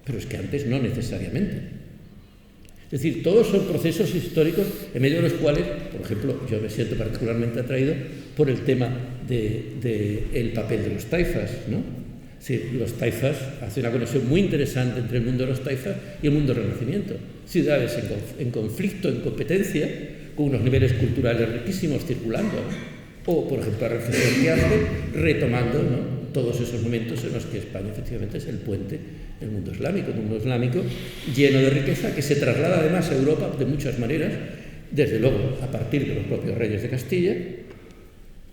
Pero es que antes no necesariamente. Es decir, todos son procesos históricos en medio de los cuales, por ejemplo, yo me siento particularmente atraído por el tema del papel de los taifas, ¿no? Sí, los taifas, hace una conexión muy interesante entre el mundo de los taifas y el mundo del Renacimiento. Ciudades en conflicto, en competencia, con unos niveles culturales riquísimos circulando, ¿no? O, por ejemplo, la reflexión que hace retomando, ¿no?, todos esos momentos en los que España efectivamente es el puente del mundo islámico, un mundo islámico lleno de riqueza que se traslada además a Europa de muchas maneras, desde luego a partir de los propios reyes de Castilla,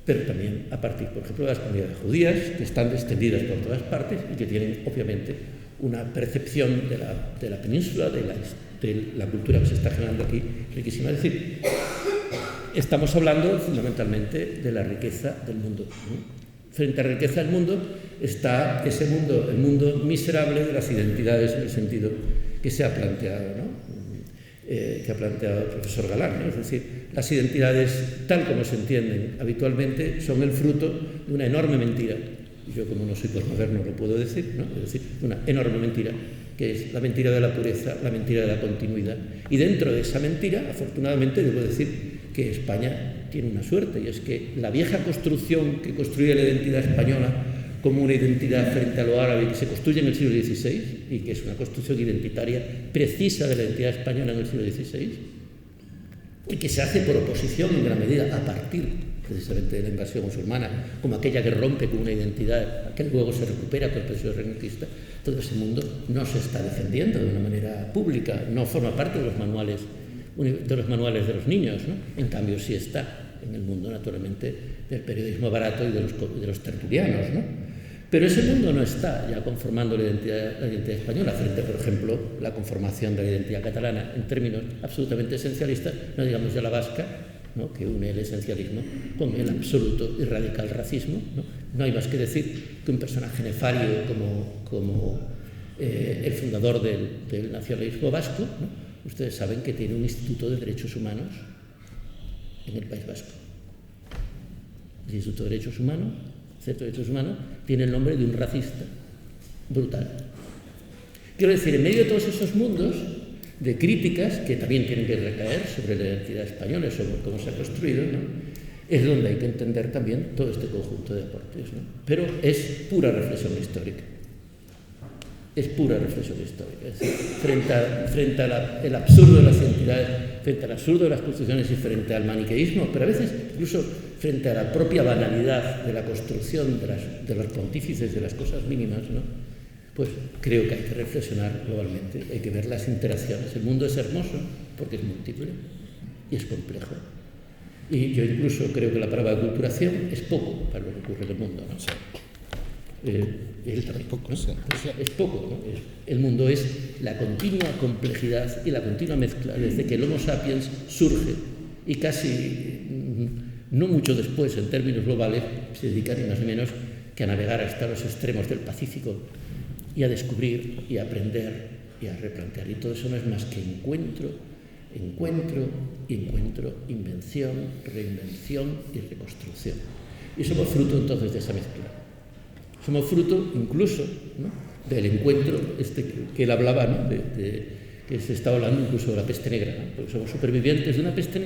pero también a partir, por ejemplo, de las comunidades judías, que están extendidas por todas partes y que tienen, obviamente, una percepción de la península, de la cultura que se está generando aquí, riquísima. Es decir, estamos hablando fundamentalmente de la riqueza del mundo, ¿no? Frente a la riqueza del mundo está ese mundo, el mundo miserable de las identidades, en el sentido que se ha planteado, ¿no?, que ha planteado el profesor Galán, ¿no? Es decir, las identidades, tal como se entienden habitualmente, son el fruto de una enorme mentira. Yo, como no soy posmoderno, lo puedo decir, ¿no? Es decir, una enorme mentira, que es la mentira de la pureza, la mentira de la continuidad. Y dentro de esa mentira, afortunadamente, debo decir que España tiene una suerte, y es que la vieja construcción que construye la identidad española como una identidad frente a lo árabe que se construye en el siglo XVI, y que es una construcción identitaria precisa de la identidad española en el siglo XVI, y que se hace por oposición en gran medida a partir precisamente de la invasión musulmana, como aquella que rompe con una identidad, que luego se recupera con el proceso renacentista. Todo ese mundo no se está defendiendo de una manera pública, no forma parte de los manuales de los niños, ¿no? En cambio sí está en el mundo, naturalmente, del periodismo barato y de los tertulianos, ¿no? Pero ese mundo no está ya conformando la identidad española, frente, por ejemplo, la conformación de la identidad catalana en términos absolutamente esencialistas, no digamos ya la vasca, ¿no?, que une el esencialismo con el absoluto y radical racismo, ¿no? No hay más que decir que un personaje nefario como el fundador del nacionalismo vasco, ¿no?, ustedes saben que tiene un Instituto de Derechos Humanos en el País Vasco. El Instituto de Derechos Humanos, Centro de Derechos Humanos, tiene el nombre de un racista brutal. Quiero decir, en medio de todos esos mundos de críticas que también tienen que recaer sobre la identidad española, sobre cómo se ha construido, ¿no?, es donde hay que entender también todo este conjunto de aportes, ¿no? Pero es pura reflexión histórica. Es pura reflexión histórica. Es decir, frente al absurdo de las identidades, frente al absurdo de las construcciones y frente al maniqueísmo, pero a veces incluso frente a la propia banalidad de la construcción de los pontífices de las cosas mínimas, ¿no?, pues creo que hay que reflexionar globalmente, hay que ver las interacciones. El mundo es hermoso porque es múltiple y es complejo. Y yo incluso creo que la palabra aculturación es poco para lo que ocurre en el mundo, ¿no? Es poco, ¿no? El mundo es la continua complejidad y la continua mezcla desde que el Homo sapiens surge y casi no mucho después, en términos globales, se dedica ni más ni menos que a navegar hasta los extremos del Pacífico y a descubrir y a aprender y a replantear. Y todo eso no es más que encuentro, invención, reinvención y reconstrucción. Y somos fruto entonces de esa mezcla. Somos fruto incluso, ¿no?, del encuentro que él hablaba, ¿no?, que se está hablando incluso de la peste negra, ¿no? Porque somos supervivientes de una peste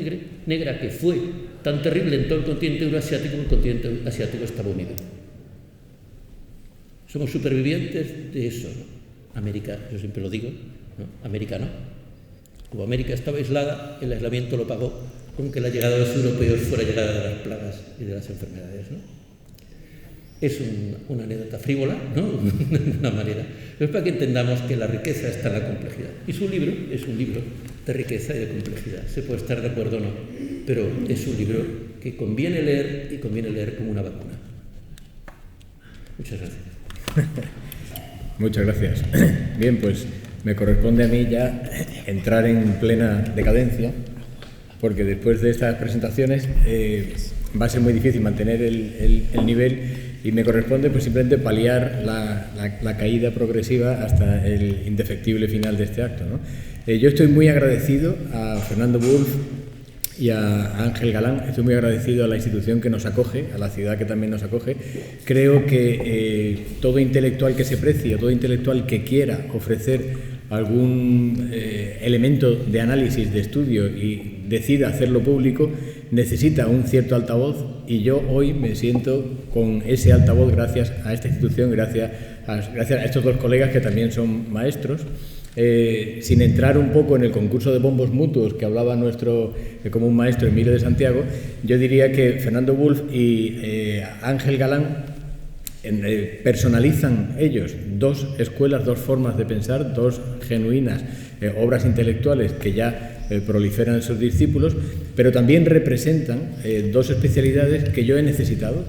negra que fue tan terrible en todo el continente euroasiático como el continente asiático estaba unido. Somos supervivientes de eso, ¿no? América, yo siempre lo digo, ¿no? América no. Como América estaba aislada, el aislamiento lo pagó con que la llegada de los europeos fuera llegada de las plagas y de las enfermedades, ¿no? Es una anécdota frívola, ¿no? De una manera, pero es para que entendamos que la riqueza está en la complejidad. Y su libro es un libro de riqueza y de complejidad. Se puede estar de acuerdo o no, pero es un libro que conviene leer, y conviene leer como una vacuna. Muchas gracias. Muchas gracias. Bien, pues me corresponde a mí ya entrar en plena decadencia, porque después de estas presentaciones va a ser muy difícil mantener el nivel, y me corresponde pues simplemente paliar la caída progresiva hasta el indefectible final de este acto, ¿no? Yo estoy muy agradecido a Fernando Wulf y a Ángel Galán, estoy muy agradecido a la institución que nos acoge, a la ciudad que también nos acoge. Creo que todo intelectual que se precie, todo intelectual que quiera ofrecer algún elemento de análisis, de estudio y decida hacerlo público, necesita un cierto altavoz, y yo hoy me siento con ese altavoz gracias a esta institución, gracias a estos dos colegas que también son maestros. Sin entrar un poco en el concurso de bombos mutuos que hablaba nuestro común maestro Emilio de Santiago, yo diría que Fernando Wulf y Ángel Galán personalizan ellos dos escuelas, dos formas de pensar, dos genuinas obras intelectuales que ya proliferan en sus discípulos, pero también representan dos especialidades que yo he necesitado,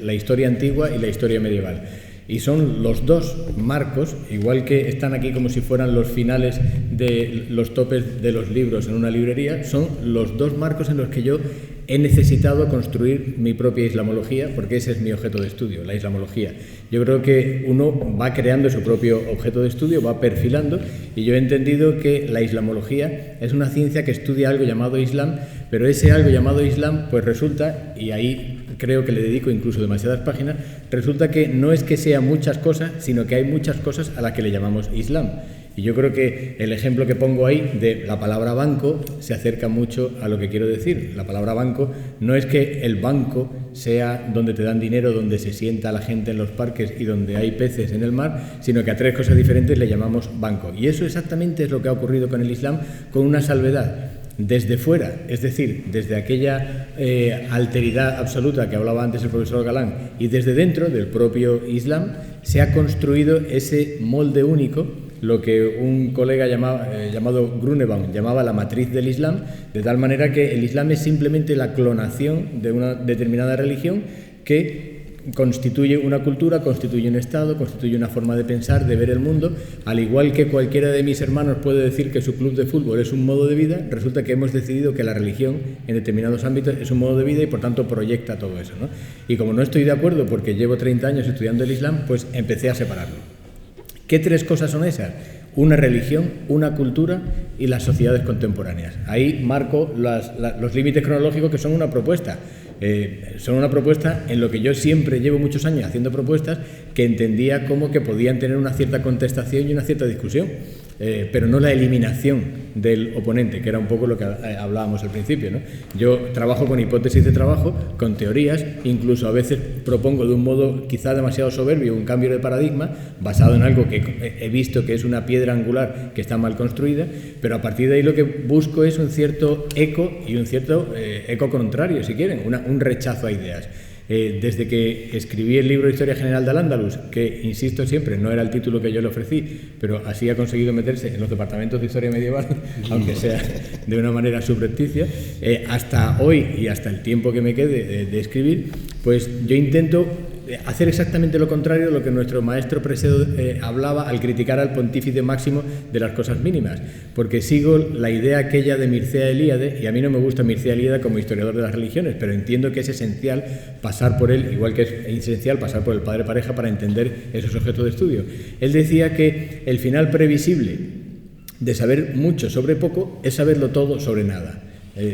la historia antigua y la historia medieval. Y son los dos marcos, igual que están aquí como si fueran los finales de los topes de los libros en una librería, son los dos marcos en los que yo he necesitado construir mi propia islamología, porque ese es mi objeto de estudio, la islamología. Yo creo que uno va creando su propio objeto de estudio, va perfilando, y yo he entendido que la islamología es una ciencia que estudia algo llamado Islam, pero ese algo llamado Islam, pues resulta, y ahí creo que le dedico incluso demasiadas páginas, resulta que no es que sea muchas cosas, sino que hay muchas cosas a las que le llamamos Islam. Y yo creo que el ejemplo que pongo ahí de la palabra banco se acerca mucho a lo que quiero decir. La palabra banco no es que el banco sea donde te dan dinero, donde se sienta la gente en los parques y donde hay peces en el mar, sino que a tres cosas diferentes le llamamos banco. Y eso exactamente es lo que ha ocurrido con el Islam, con una salvedad. Desde fuera, es decir, desde aquella alteridad absoluta que hablaba antes el profesor Galán, y desde dentro del propio Islam, se ha construido ese molde único, lo que un colega llamado Grunebaum llamaba la matriz del Islam, de tal manera que el Islam es simplemente la clonación de una determinada religión que constituye una cultura, constituye un Estado, constituye una forma de pensar, de ver el mundo. Al igual que cualquiera de mis hermanos puede decir que su club de fútbol es un modo de vida, resulta que hemos decidido que la religión en determinados ámbitos es un modo de vida y por tanto proyecta todo eso, ¿no? Y como no estoy de acuerdo porque llevo 30 años estudiando el Islam, pues empecé a separarlo. ¿Qué tres cosas son esas? Una religión, una cultura y las sociedades contemporáneas. Ahí marco los límites cronológicos, que son una propuesta. Son una propuesta en lo que yo siempre llevo muchos años haciendo propuestas que entendía como que podían tener una cierta contestación y una cierta discusión, pero no la eliminación del oponente, que era un poco lo que hablábamos al principio, ¿no? Yo trabajo con hipótesis de trabajo, con teorías, incluso a veces propongo de un modo quizá demasiado soberbio un cambio de paradigma basado en algo que he visto que es una piedra angular que está mal construida, pero a partir de ahí lo que busco es un cierto eco y un cierto eco contrario, si quieren, un rechazo a ideas. Desde que escribí el libro Historia General de Al-Ándalus, que, insisto siempre, no era el título que yo le ofrecí, pero así ha conseguido meterse en los departamentos de Historia Medieval, aunque sea de una manera subrepticia, hasta hoy y hasta el tiempo que me quede de escribir, pues yo intento hacer exactamente lo contrario de lo que nuestro maestro Presedo hablaba al criticar al pontífice máximo de las cosas mínimas, porque sigo la idea aquella de Mircea Eliade, y a mí no me gusta Mircea Eliade como historiador de las religiones, pero entiendo que es esencial pasar por él, igual que es esencial pasar por el padre Pareja para entender esos objetos de estudio. Él decía que el final previsible de saber mucho sobre poco es saberlo todo sobre nada.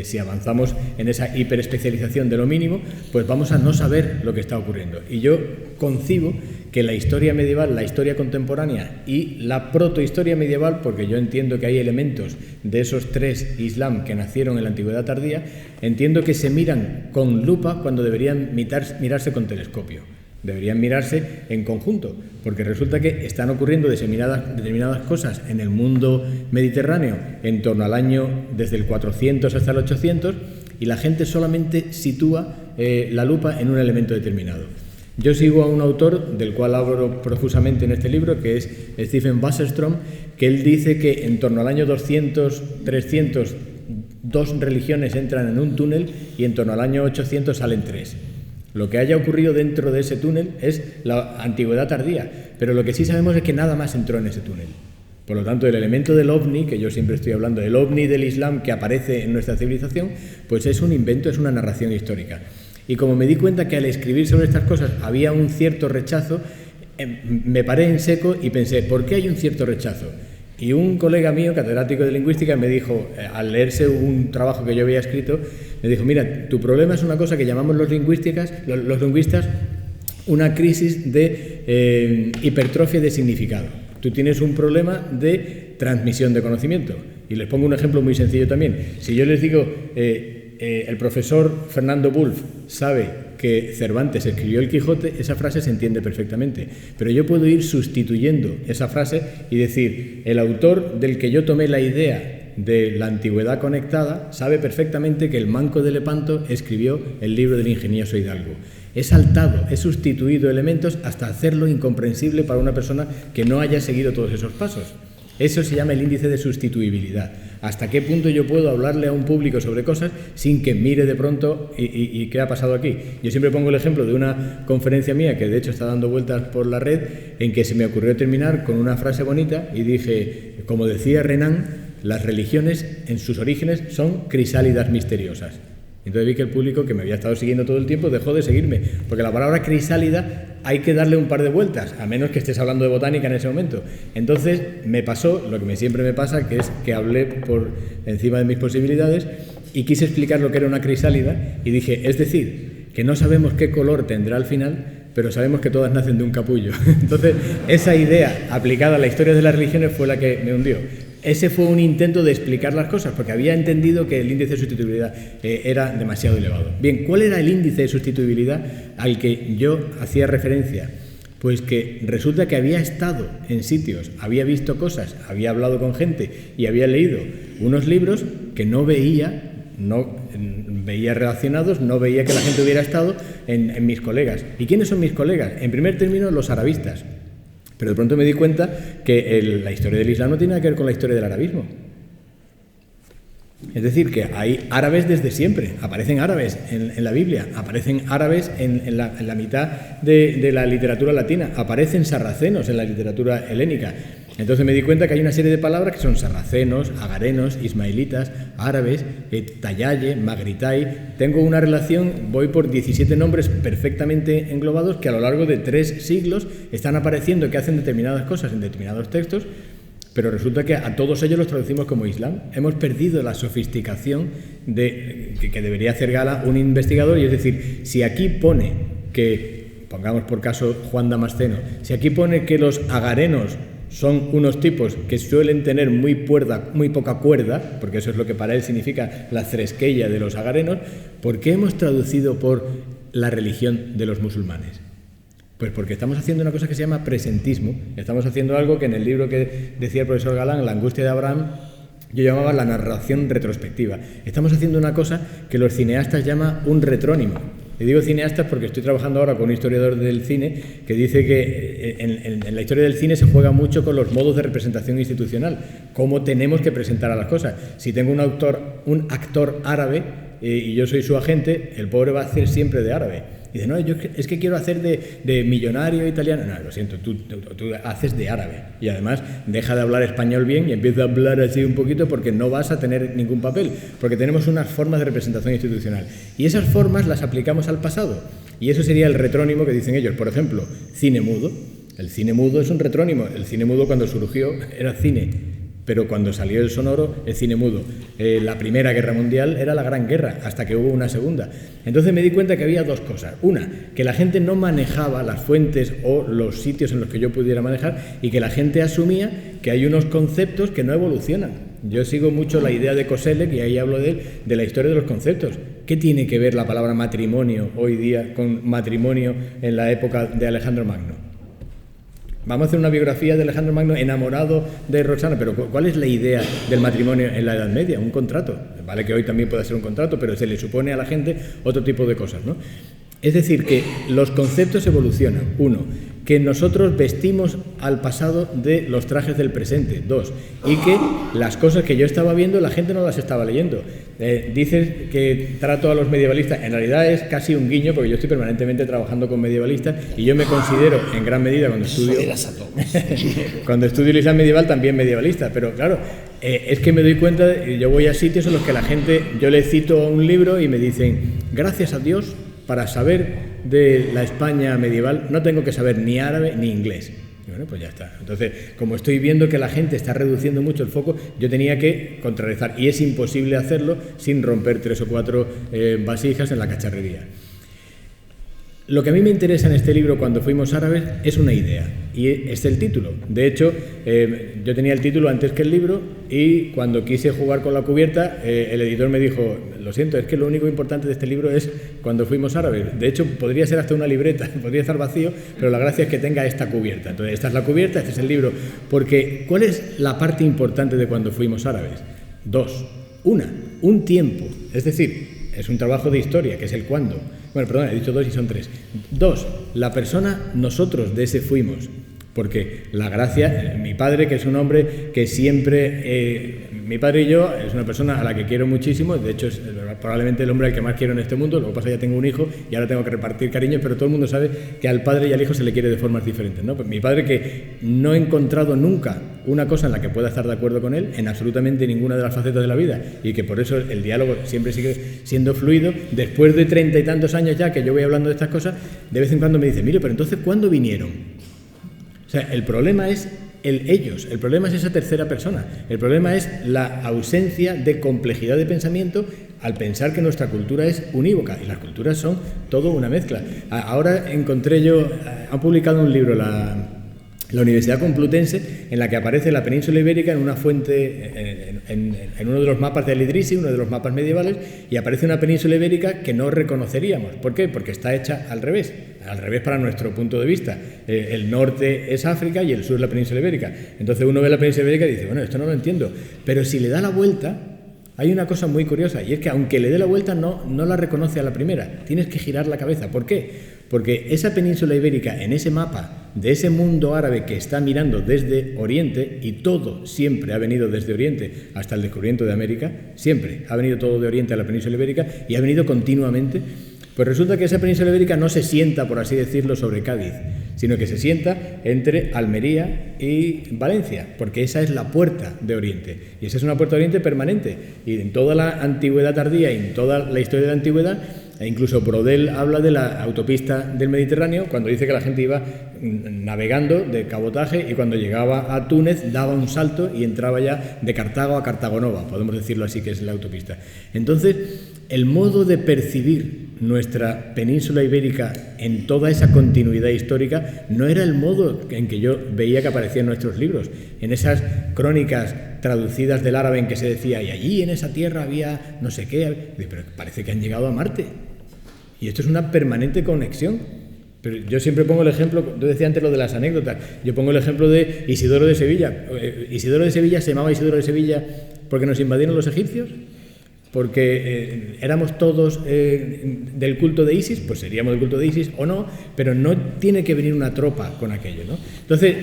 Si avanzamos en esa hiperespecialización de lo mínimo, pues vamos a no saber lo que está ocurriendo. Y yo concibo que la historia medieval, la historia contemporánea y la protohistoria medieval, porque yo entiendo que hay elementos de esos tres islam que nacieron en la antigüedad tardía, entiendo que se miran con lupa cuando deberían mirarse con telescopio. Deberían mirarse en conjunto, porque resulta que están ocurriendo determinadas cosas en el mundo mediterráneo en torno al año desde el 400 hasta el 800 y la gente solamente sitúa la lupa en un elemento determinado. Yo sigo a un autor del cual hablo profusamente en este libro, que es Stephen Wasserstrom, que él dice que en torno al año 200, 300, 2 religiones entran en un túnel y en torno al año 800 salen 3. Lo que haya ocurrido dentro de ese túnel es la antigüedad tardía, pero lo que sí sabemos es que nada más entró en ese túnel. Por lo tanto, el elemento del ovni, que yo siempre estoy hablando, el ovni del Islam que aparece en nuestra civilización, pues es un invento, es una narración histórica. Y como me di cuenta que al escribir sobre estas cosas había un cierto rechazo, me paré en seco y pensé, ¿por qué hay un cierto rechazo? Y un colega mío, catedrático de lingüística, me dijo, al leerse un trabajo que yo había escrito, me dijo, mira, tu problema es una cosa que llamamos los lingüistas una crisis de hipertrofia de significado. Tú tienes un problema de transmisión de conocimiento. Y les pongo un ejemplo muy sencillo también. Si yo les digo, el profesor Fernando Wulff sabe que Cervantes escribió el Quijote, esa frase se entiende perfectamente. Pero yo puedo ir sustituyendo esa frase y decir, el autor del que yo tomé la idea de la antigüedad conectada sabe perfectamente que el Manco de Lepanto escribió el libro del ingenioso Hidalgo. He saltado, he sustituido elementos hasta hacerlo incomprensible para una persona que no haya seguido todos esos pasos. Eso se llama el índice de sustituibilidad. ¿Hasta qué punto yo puedo hablarle a un público sobre cosas sin que mire de pronto y qué ha pasado aquí? Yo siempre pongo el ejemplo de una conferencia mía que de hecho está dando vueltas por la red, en que se me ocurrió terminar con una frase bonita y dije, como decía Renan, las religiones en sus orígenes son crisálidas misteriosas. Entonces vi que el público que me había estado siguiendo todo el tiempo dejó de seguirme, porque la palabra crisálida hay que darle un par de vueltas, a menos que estés hablando de botánica en ese momento. Entonces me pasó lo que siempre me pasa, que es que hablé por encima de mis posibilidades y quise explicar lo que era una crisálida y dije, es decir, que no sabemos qué color tendrá al final, pero sabemos que todas nacen de un capullo. Entonces esa idea aplicada a la historia de las religiones fue la que me hundió. Ese fue un intento de explicar las cosas, porque había entendido que el índice de sustituibilidad era demasiado elevado. Bien, ¿cuál era el índice de sustituibilidad al que yo hacía referencia? Pues que resulta que había estado en sitios, había visto cosas, había hablado con gente y había leído unos libros que no veía relacionados, no veía que la gente hubiera estado en mis colegas. ¿Y quiénes son mis colegas? En primer término, los arabistas. Pero de pronto me di cuenta que la historia del Islam no tiene nada que ver con la historia del arabismo. Es decir, que hay árabes desde siempre, aparecen árabes en la Biblia, aparecen árabes en la mitad de la literatura latina, aparecen sarracenos en la literatura helénica. Entonces me di cuenta que hay una serie de palabras que son sarracenos, agarenos, ismaelitas, árabes, tayaye, magritai. Tengo una relación, voy por 17 nombres perfectamente englobados que a lo largo de 3 siglos están apareciendo que hacen determinadas cosas en determinados textos, pero resulta que a todos ellos los traducimos como Islam. Hemos perdido la sofisticación que debería hacer gala un investigador, y es decir, si aquí pone que, pongamos por caso Juan Damasceno, si aquí pone que los agarenos son unos tipos que suelen tener muy poca cuerda, porque eso es lo que para él significa la fresqueya de los agarenos, ¿por qué hemos traducido por la religión de los musulmanes? Pues porque estamos haciendo una cosa que se llama presentismo. Estamos haciendo algo que en el libro que decía el profesor Galán, La angustia de Abraham, yo llamaba la narración retrospectiva. Estamos haciendo una cosa que los cineastas llaman un retrónimo. Le digo cineastas porque estoy trabajando ahora con un historiador del cine que dice que en la historia del cine se juega mucho con los modos de representación institucional, cómo tenemos que presentar a las cosas. Si tengo un actor árabe y yo soy su agente, el pobre va a hacer siempre de árabe. Y dice, no, yo es que quiero hacer de millonario italiano. No, lo siento, tú haces de árabe. Y además deja de hablar español bien y empieza a hablar así un poquito, porque no vas a tener ningún papel, porque tenemos unas formas de representación institucional. Y esas formas las aplicamos al pasado. Y eso sería el retrónimo que dicen ellos. Por ejemplo, cine mudo. El cine mudo es un retrónimo. El cine mudo cuando surgió era cine. pero cuando salió el sonoro, el cine mudo. La Primera Guerra Mundial era la Gran Guerra, hasta que hubo una segunda. Entonces me di cuenta que había dos cosas. Una, que la gente no manejaba las fuentes o los sitios en los que yo pudiera manejar, y que la gente asumía que hay unos conceptos que no evolucionan. Yo sigo mucho la idea de Koselleck, y ahí hablo de la historia de los conceptos. ¿Qué tiene que ver la palabra matrimonio hoy día con matrimonio en la época de Alejandro Magno? Vamos a hacer una biografía de Alejandro Magno enamorado de Roxana, pero ¿cuál es la idea del matrimonio en la Edad Media? Un contrato. Vale que hoy también puede ser un contrato, pero se le supone a la gente otro tipo de cosas, ¿no? Es decir, que los conceptos evolucionan. Uno, que nosotros vestimos al pasado de los trajes del presente. Dos, y que las cosas que yo estaba viendo la gente no las estaba leyendo. Dices que trato a los medievalistas, en realidad es casi un guiño, porque yo estoy permanentemente trabajando con medievalistas y yo me considero en gran medida cuando estudio el Islam medieval también medievalista, pero claro, es que me doy cuenta, yo voy a sitios en los que la gente, yo le cito un libro y me dicen, gracias a Dios, para saber de la España medieval no tengo que saber ni árabe ni inglés. Y bueno, pues ya está. Entonces, como estoy viendo que la gente está reduciendo mucho el foco, yo tenía que contrarrestar, y es imposible hacerlo sin romper 3 o 4 vasijas en la cacharrería. Lo que a mí me interesa en este libro, Cuando fuimos árabes, es una idea, y es el título. De hecho, yo tenía el título antes que el libro, y cuando quise jugar con la cubierta, el editor me dijo, lo siento, es que lo único importante de este libro es Cuando fuimos árabes. De hecho, podría ser hasta una libreta, podría estar vacío, pero la gracia es que tenga esta cubierta. Entonces, esta es la cubierta, este es el libro. Porque, ¿cuál es la parte importante de Cuando fuimos árabes? Dos. Una, un tiempo, es decir, es un trabajo de historia, que es el cuándo. Bueno, perdón, he dicho 2 y son 3. 2, la persona, nosotros de ese fuimos. Porque la gracia, mi padre, que es un hombre que siempre, mi padre y yo, es una persona a la que quiero muchísimo, de hecho es probablemente el hombre al que más quiero en este mundo, lo que pasa es que ya tengo un hijo y ahora tengo que repartir cariños, pero todo el mundo sabe que al padre y al hijo se le quiere de formas diferentes, ¿no? Pues mi padre, que no he encontrado nunca una cosa en la que pueda estar de acuerdo con él, en absolutamente ninguna de las facetas de la vida, y que por eso el diálogo siempre sigue siendo fluido, después de 30 y tantos años ya que yo voy hablando de estas cosas, de vez en cuando me dice, mire, pero entonces, ¿cuándo vinieron? O sea, el problema es ellos, el problema es esa tercera persona, el problema es la ausencia de complejidad de pensamiento al pensar que nuestra cultura es unívoca, y las culturas son todo una mezcla. Ahora encontré yo, han publicado un libro, la Universidad Complutense, en la que aparece la península ibérica en una fuente, en uno de los mapas del Idrisi, uno de los mapas medievales, y aparece una península ibérica que no reconoceríamos. ¿Por qué? Porque está hecha al revés para nuestro punto de vista. El norte es África y el sur es la península ibérica. Entonces uno ve la península ibérica y dice, bueno, esto no lo entiendo. Pero si le da la vuelta, hay una cosa muy curiosa, y es que aunque le dé la vuelta no la reconoce a la primera. Tienes que girar la cabeza. ¿Por qué? Porque esa península ibérica, en ese mapa de ese mundo árabe que está mirando desde Oriente, y todo siempre ha venido desde Oriente hasta el descubrimiento de América, siempre ha venido todo de Oriente a la península ibérica y ha venido continuamente, pues resulta que esa península ibérica no se sienta, por así decirlo, sobre Cádiz, sino que se sienta entre Almería y Valencia, porque esa es la puerta de Oriente, y esa es una puerta de Oriente permanente, y en toda la antigüedad tardía y en toda la historia de la antigüedad, e incluso Brodel habla de la autopista del Mediterráneo, cuando dice que la gente iba navegando de cabotaje y cuando llegaba a Túnez daba un salto y entraba ya de Cartago a Cartagonova, podemos decirlo así, que es la autopista. Entonces, el modo de percibir nuestra península ibérica en toda esa continuidad histórica no era el modo en que yo veía que aparecía en nuestros libros, en esas crónicas traducidas del árabe en que se decía, y allí en esa tierra había no sé qué, pero parece que han llegado a Marte. Y esto es una permanente conexión. Pero yo siempre pongo el ejemplo, yo decía antes lo de las anécdotas, yo pongo el ejemplo de Isidoro de Sevilla. Isidoro de Sevilla se llamaba Isidoro de Sevilla porque nos invadieron los egipcios, porque éramos todos del culto de Isis, pues seríamos del culto de Isis o no, pero no tiene que venir una tropa con aquello, ¿no? Entonces,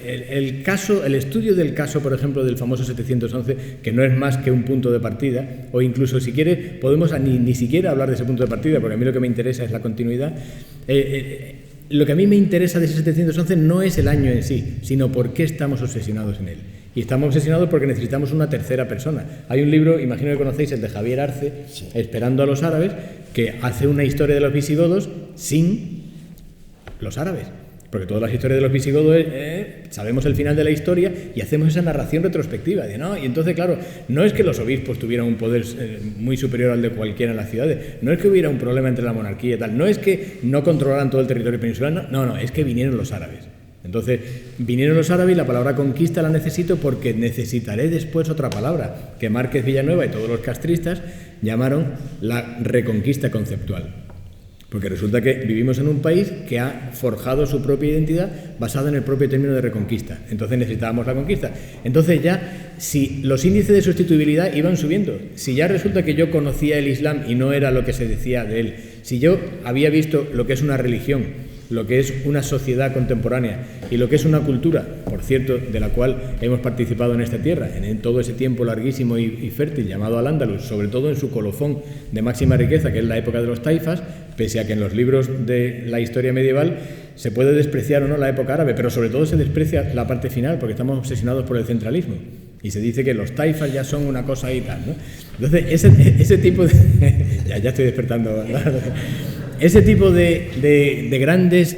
el estudio del caso, por ejemplo, del famoso 711, que no es más que un punto de partida, o incluso si quiere podemos ni siquiera hablar de ese punto de partida, porque a mí lo que me interesa es la continuidad. Lo que a mí me interesa de ese 711 no es el año en sí, sino por qué estamos obsesionados en él. Y estamos obsesionados porque necesitamos una tercera persona. Hay un libro, imagino que conocéis, el de Javier Arce, sí, Esperando a los árabes, que hace una historia de los visigodos sin los árabes. Porque todas las historias de los visigodos sabemos el final de la historia y hacemos esa narración retrospectiva. ¿No? Y entonces, claro, no es que los obispos tuvieran un poder muy superior al de cualquiera en las ciudades, no es que hubiera un problema entre la monarquía y tal, no es que no controlaran todo el territorio peninsular, no, es que vinieron los árabes. Entonces, vinieron los árabes y la palabra conquista la necesito porque necesitaré después otra palabra que Márquez Villanueva y todos los castristas llamaron la reconquista conceptual. Porque resulta que vivimos en un país que ha forjado su propia identidad basada en el propio término de reconquista. Entonces necesitábamos la conquista. Entonces ya, si los índices de sustituibilidad iban subiendo, si ya resulta que yo conocía el Islam y no era lo que se decía de él, si yo había visto lo que es una religión, lo que es una sociedad contemporánea y lo que es una cultura, por cierto, de la cual hemos participado en esta tierra, en todo ese tiempo larguísimo y fértil llamado Al-Ándalus, sobre todo en su colofón de máxima riqueza, que es la época de los taifas, pese a que en los libros de la historia medieval se puede despreciar o no la época árabe, pero sobre todo se desprecia la parte final, porque estamos obsesionados por el centralismo. Y se dice que los taifas ya son una cosa y tal, ¿no? Entonces, ese tipo de... ya estoy despertando, ¿verdad? Ese tipo de grandes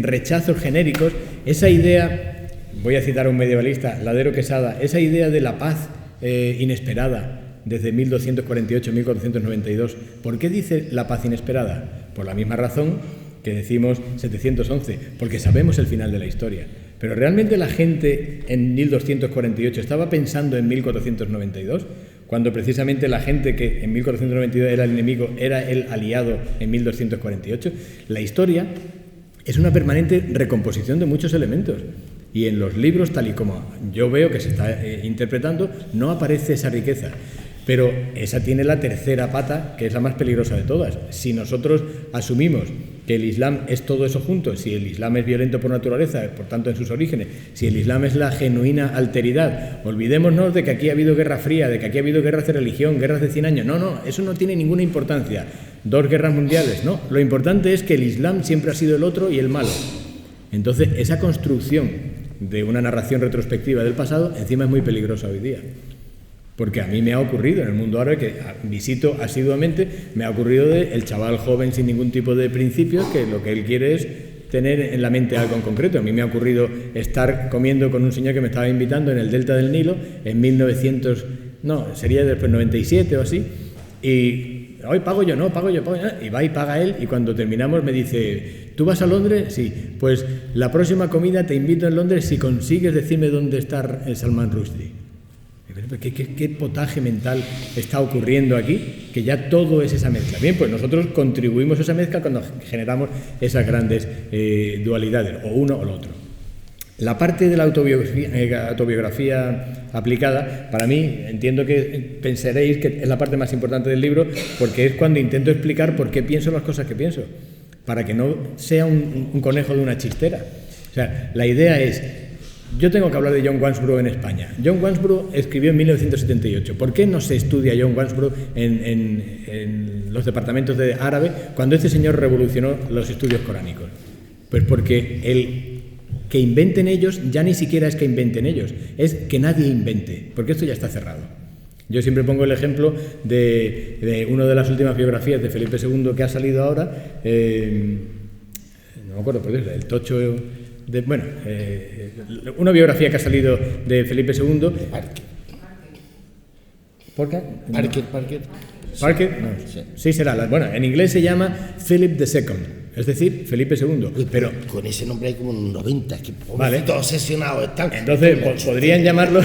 rechazos genéricos, esa idea, voy a citar a un medievalista, Ladero Quesada, esa idea de la paz inesperada desde 1248-1492, ¿por qué dice la paz inesperada? Por la misma razón que decimos 711, porque sabemos el final de la historia. Pero ¿realmente la gente en 1248 estaba pensando en 1492? Cuando precisamente la gente que en 1492 era el enemigo, era el aliado en 1248. La historia es una permanente recomposición de muchos elementos. Y en los libros, tal y como yo veo que se está interpretando, no aparece esa riqueza. Pero esa tiene la tercera pata, que es la más peligrosa de todas. Si nosotros asumimos que el Islam es todo eso junto, si el Islam es violento por naturaleza, por tanto en sus orígenes, si el Islam es la genuina alteridad, olvidémonos de que aquí ha habido guerra fría, de que aquí ha habido guerras de religión, guerras de 100 años. No, eso no tiene ninguna importancia. 2 guerras mundiales, no. Lo importante es que el Islam siempre ha sido el otro y el malo. Entonces, esa construcción de una narración retrospectiva del pasado, encima es muy peligrosa hoy día. Porque a mí me ha ocurrido en el mundo árabe, que visito asiduamente, me ha ocurrido de el chaval joven sin ningún tipo de principios, que lo que él quiere es tener en la mente algo en concreto. A mí me ha ocurrido estar comiendo con un señor que me estaba invitando en el delta del Nilo en 97 o así, y hoy pago yo, y va y paga él, y cuando terminamos me dice, ¿tú vas a Londres? Sí, pues la próxima comida te invito en Londres si consigues decirme dónde está el Salman Rushdie. ¿Qué potaje mental está ocurriendo aquí? Que ya todo es esa mezcla. Bien, pues nosotros contribuimos a esa mezcla cuando generamos esas grandes dualidades, o uno o lo otro. La parte de la autobiografía aplicada, para mí, entiendo que pensaréis que es la parte más importante del libro, porque es cuando intento explicar por qué pienso las cosas que pienso, para que no sea un conejo de una chistera. O sea, la idea es... Yo tengo que hablar de John Wansbrough en España. John Wansbrough escribió en 1978. ¿Por qué no se estudia John Wansbrough en los departamentos de árabe cuando este señor revolucionó los estudios coránicos? Pues porque el que inventen ellos ya ni siquiera es que inventen ellos, es que nadie invente, porque esto ya está cerrado. Yo siempre pongo el ejemplo de una de las últimas biografías de Felipe II que ha salido ahora, no me acuerdo, pero es el tocho... una biografía que ha salido de Felipe II. ¿Por qué? Parker. No. Sí será. Bueno, en inglés se llama Philip II, es decir, Felipe II. Uy, pero con ese nombre hay como 90, que vale. Todos obsesionados están. Entonces podrían llamarlo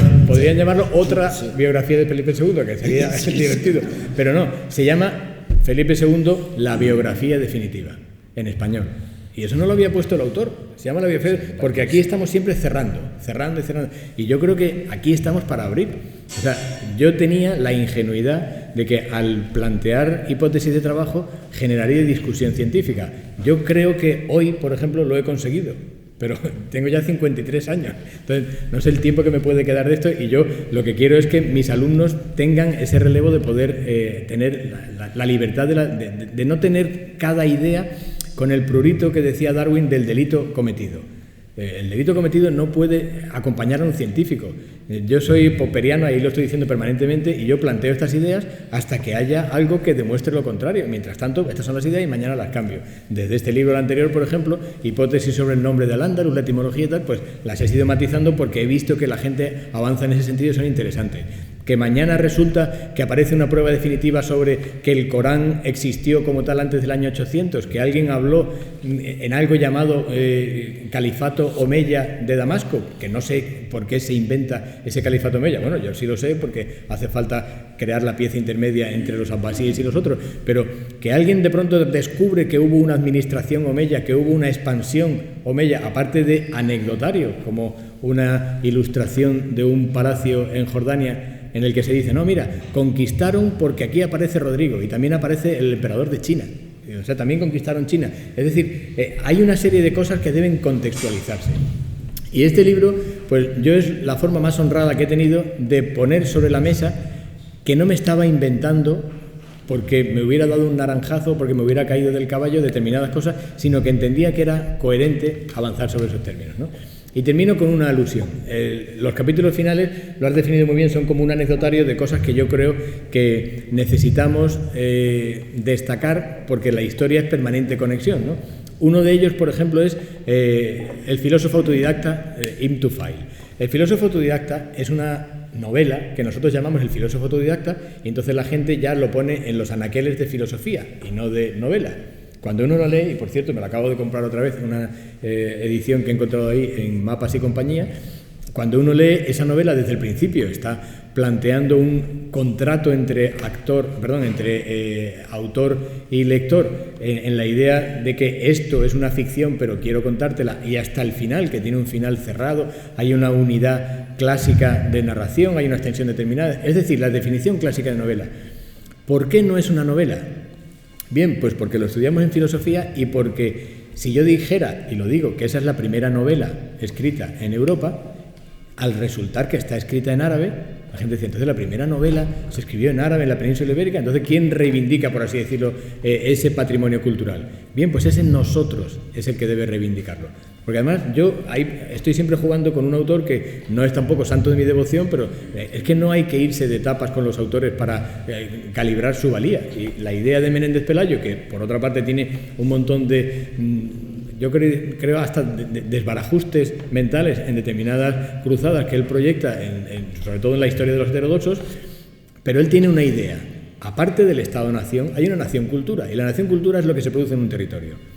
otra biografía de Felipe II, que sería divertido. Pero no, se llama Felipe II, la biografía definitiva, en español. Y eso no lo había puesto el autor, se llama la biografía, porque aquí estamos siempre cerrando. Y yo creo que aquí estamos para abrir. O sea, yo tenía la ingenuidad de que al plantear hipótesis de trabajo generaría discusión científica. Yo creo que hoy, por ejemplo, lo he conseguido, pero tengo ya 53 años. Entonces, no sé el tiempo que me puede quedar de esto, y yo lo que quiero es que mis alumnos tengan ese relevo de poder tener la libertad de no tener cada idea con el prurito que decía Darwin del delito cometido. El delito cometido no puede acompañar a un científico. Yo soy popperiano, ahí lo estoy diciendo permanentemente, y yo planteo estas ideas hasta que haya algo que demuestre lo contrario. Mientras tanto, estas son las ideas y mañana las cambio. Desde este libro al anterior, por ejemplo, hipótesis sobre el nombre de Al-Ándalus, la etimología y tal, pues las he ido matizando porque he visto que la gente avanza en ese sentido y son interesantes. Que mañana resulta que aparece una prueba definitiva sobre que el Corán existió como tal antes del año 800, que alguien habló en algo llamado Califato Omeya de Damasco, que no sé por qué se inventa ese Califato Omeya. Bueno, yo sí lo sé porque hace falta crear la pieza intermedia entre los abbasíes y los otros, pero que alguien de pronto descubre que hubo una administración omeya, que hubo una expansión omeya, aparte de anecdotario, como una ilustración de un palacio en Jordania, en el que se dice, no, mira, conquistaron porque aquí aparece Rodrigo y también aparece el emperador de China. O sea, también conquistaron China. Es decir, hay una serie de cosas que deben contextualizarse. Y este libro, pues yo es la forma más honrada que he tenido de poner sobre la mesa que no me estaba inventando porque me hubiera dado un naranjazo, porque me hubiera caído del caballo determinadas cosas, sino que entendía que era coherente avanzar sobre esos términos, ¿no? Y termino con una alusión. Los capítulos finales, lo has definido muy bien, son como un anecdotario de cosas que yo creo que necesitamos destacar porque la historia es permanente conexión, ¿no? Uno de ellos, por ejemplo, es el filósofo autodidacta Ibn Tufail. El filósofo autodidacta es una novela que nosotros llamamos el filósofo autodidacta y entonces la gente ya lo pone en los anaqueles de filosofía y no de novela. Cuando uno lo lee, y por cierto me lo acabo de comprar otra vez, una edición que he encontrado ahí en Mapas y Compañía, cuando uno lee esa novela desde el principio está planteando un contrato entre autor y lector en la idea de que esto es una ficción pero quiero contártela, y hasta el final, que tiene un final cerrado, hay una unidad clásica de narración, hay una extensión determinada, es decir, la definición clásica de novela. ¿Por qué no es una novela? Bien, pues porque lo estudiamos en filosofía y porque si yo dijera, y lo digo, que esa es la primera novela escrita en Europa, al resultar que está escrita en árabe, la gente dice, entonces la primera novela se escribió en árabe en la península ibérica, entonces ¿quién reivindica, por así decirlo, ese patrimonio cultural? Bien, pues ese nosotros es el que debe reivindicarlo. Porque además yo estoy siempre jugando con un autor que no es tampoco santo de mi devoción, pero es que no hay que irse de tapas con los autores para calibrar su valía. Y la idea de Menéndez Pelayo, que por otra parte tiene un montón de, yo creo hasta desbarajustes mentales en determinadas cruzadas que él proyecta, sobre todo en la historia de los heterodoxos, pero él tiene una idea. Aparte del Estado-nación, hay una nación-cultura, y la nación-cultura es lo que se produce en un territorio.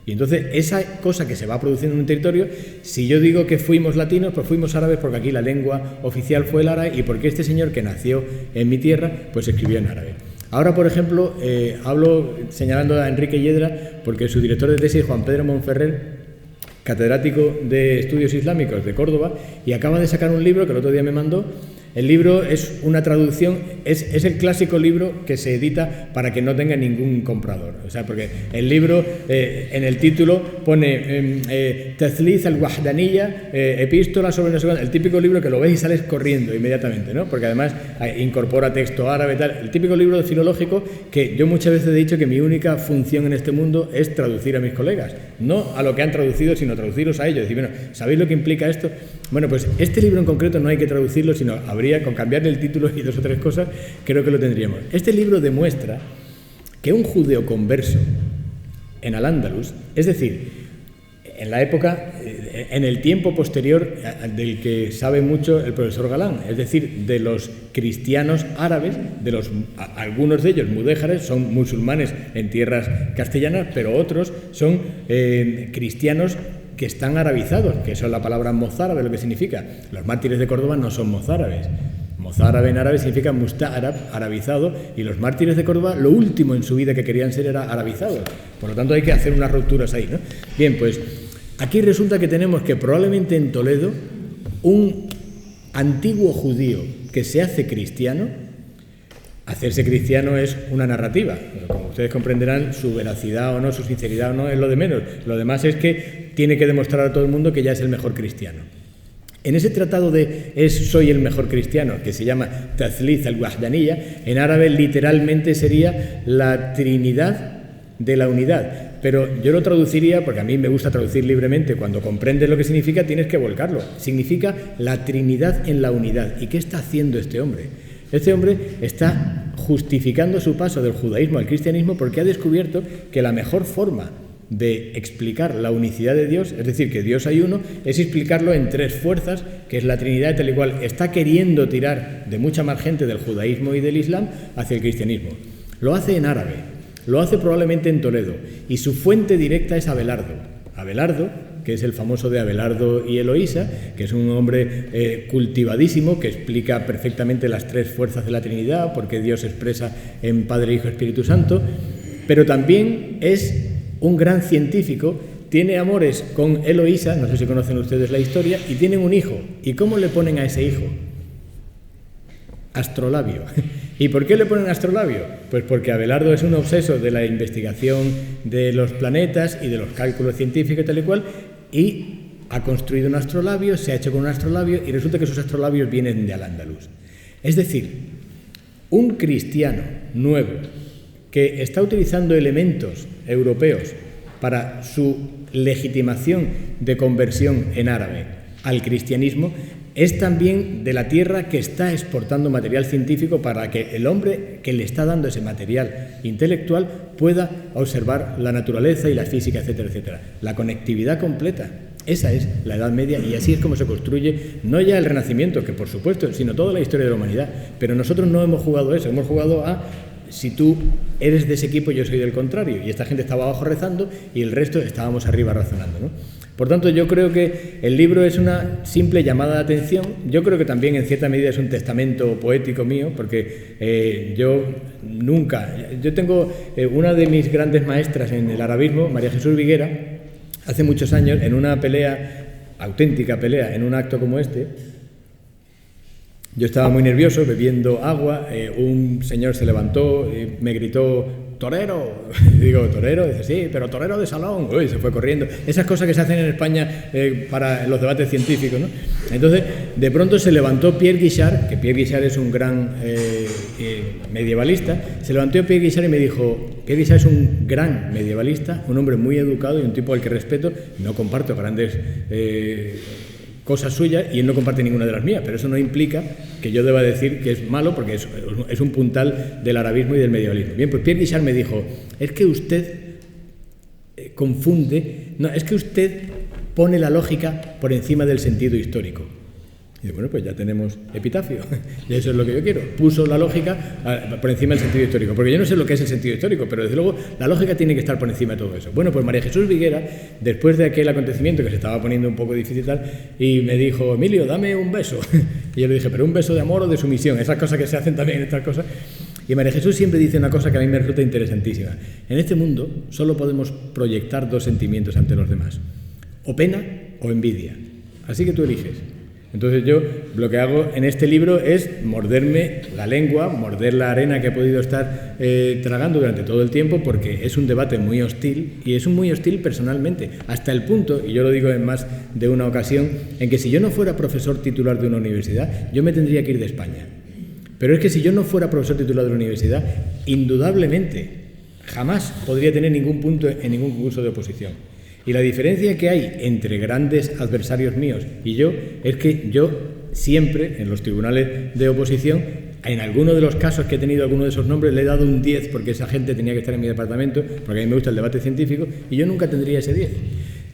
Y entonces esa cosa que se va produciendo en un territorio, si yo digo que fuimos latinos, pues fuimos árabes porque aquí la lengua oficial fue el árabe y porque este señor que nació en mi tierra, pues escribió en árabe. Ahora, por ejemplo, hablo señalando a Enrique Yedra porque su director de tesis, Juan Pedro Monferrer, catedrático de Estudios Islámicos de Córdoba, y acaba de sacar un libro que el otro día me mandó. El libro es una traducción, es el clásico libro que se edita para que no tenga ningún comprador. O sea, porque el libro, en el título pone Tazliz al-Wahdaniyya, epístola sobre no sé cuánto, el típico libro que lo ves y sales corriendo inmediatamente, ¿no? Porque además incorpora texto árabe y tal. El típico libro filológico que yo muchas veces he dicho que mi única función en este mundo es traducir a mis colegas. No a lo que han traducido, sino traducirlos a ellos. Decir, bueno, ¿sabéis lo que implica esto? Bueno, pues este libro en concreto no hay que traducirlo, sino con cambiarle el título y 2 o 3 cosas, creo que lo tendríamos. Este libro demuestra que un judeo converso en Al-Ándalus, es decir, en la época, en el tiempo posterior del que sabe mucho el profesor Galán, es decir, de los cristianos árabes, algunos de ellos mudéjares, son musulmanes en tierras castellanas, pero otros son cristianos que están arabizados, que eso es la palabra mozárabe, lo que significa. Los mártires de Córdoba no son mozárabes. Mozárabe en árabe significa musta'arab, arabizado, y los mártires de Córdoba lo último en su vida que querían ser era arabizados. Por lo tanto hay que hacer unas rupturas ahí, ¿no? Bien, pues aquí resulta que tenemos que probablemente en Toledo un antiguo judío que se hace cristiano. Hacerse cristiano es una narrativa, pero como ustedes comprenderán, su veracidad o no, su sinceridad o no es lo de menos. Lo demás es que tiene que demostrar a todo el mundo que ya es el mejor cristiano. En ese tratado de soy el mejor cristiano, que se llama Tazliz al-Wahdaniyya, en árabe literalmente sería la Trinidad de la unidad. pero yo lo traduciría, porque a mí me gusta traducir libremente, cuando comprendes lo que significa tienes que volcarlo. Significa la Trinidad en la unidad. ¿Y qué está haciendo este hombre? Este hombre está justificando su paso del judaísmo al cristianismo porque ha descubierto que la mejor forma de explicar la unicidad de Dios, es decir, que Dios hay uno, es explicarlo en tres fuerzas, que es la Trinidad, tal y cual está queriendo tirar de mucha más gente del judaísmo y del islam hacia el cristianismo. Lo hace en árabe, lo hace probablemente en Toledo, y su fuente directa es Abelardo. Abelardo, que es el famoso de Abelardo y Eloísa, que es un hombre cultivadísimo, que explica perfectamente las tres fuerzas de la Trinidad, porque Dios se expresa en Padre, Hijo y Espíritu Santo, pero también es un gran científico, tiene amores con Eloísa, no sé si conocen ustedes la historia, y tienen un hijo. ¿Y cómo le ponen a ese hijo? Astrolabio. ¿Y por qué le ponen astrolabio? Pues porque Abelardo es un obseso de la investigación de los planetas y de los cálculos científicos y tal y cual, y ha construido un astrolabio, se ha hecho con un astrolabio, y resulta que esos astrolabios vienen de Al-Ándalus. Es decir, un cristiano nuevo que está utilizando elementos europeos para su legitimación de conversión en árabe al cristianismo, es también de la tierra que está exportando material científico para que el hombre que le está dando ese material intelectual pueda observar la naturaleza y la física, etcétera, etcétera. La conectividad completa. Esa es la Edad Media, y así es como se construye no ya el Renacimiento, que por supuesto, sino toda la historia de la humanidad. Pero nosotros no hemos jugado eso, hemos jugado a: si tú eres de ese equipo, yo soy del contrario. Y esta gente estaba abajo rezando y el resto estábamos arriba razonando, ¿no? Por tanto, yo creo que el libro es una simple llamada de atención. Yo creo que también en cierta medida es un testamento poético mío, porque yo tengo una de mis grandes maestras en el arabismo, María Jesús Viguera, hace muchos años, en una pelea, auténtica pelea, en un acto como este. Yo estaba muy nervioso, bebiendo agua, un señor se levantó y me gritó: ¡torero! Digo: ¿torero? Dice: sí, pero torero de salón. Uy, se fue corriendo. Esas cosas que se hacen en España para los debates científicos, ¿no? Entonces, de pronto se levantó Pierre Guichard, que Pierre Guichard es un gran medievalista. Se levantó Pierre Guichard y me dijo: Pierre Guichard es un gran medievalista, un hombre muy educado y un tipo al que respeto. No comparto grandes cosas suyas y él no comparte ninguna de las mías, pero eso no implica que yo deba decir que es malo, porque es un puntal del arabismo y del medievalismo. Bien, pues Pierre Guichard me dijo: es que usted confunde, no, es que usted pone la lógica por encima del sentido histórico. Y bueno, pues ya tenemos epitafio, y eso es lo que yo quiero. Puso la lógica por encima del sentido histórico, porque yo no sé lo que es el sentido histórico, pero desde luego la lógica tiene que estar por encima de todo eso. Bueno, pues María Jesús Viguera, después de aquel acontecimiento que se estaba poniendo un poco difícil y tal, y me dijo: Emilio, dame un beso. Y yo le dije: ¿pero un beso de amor o de sumisión? Esas cosas que se hacen también en estas cosas. Y María Jesús siempre dice una cosa que a mí me resulta interesantísima: en este mundo solo podemos proyectar dos sentimientos ante los demás, o pena o envidia, así que tú eliges. Entonces yo lo que hago en este libro es morderme la lengua, morder la arena que he podido estar tragando durante todo el tiempo, porque es un debate muy hostil, y es muy hostil personalmente, hasta el punto, y yo lo digo en más de una ocasión, en que si yo no fuera profesor titular de una universidad, yo me tendría que ir de España. Pero es que si yo no fuera profesor titular de la universidad, indudablemente jamás podría tener ningún punto en ningún concurso de oposición. Y la diferencia que hay entre grandes adversarios míos y yo es que yo siempre, en los tribunales de oposición, en alguno de los casos que he tenido alguno de esos nombres, le he dado un 10 porque esa gente tenía que estar en mi departamento, porque a mí me gusta el debate científico, y yo nunca tendría ese 10.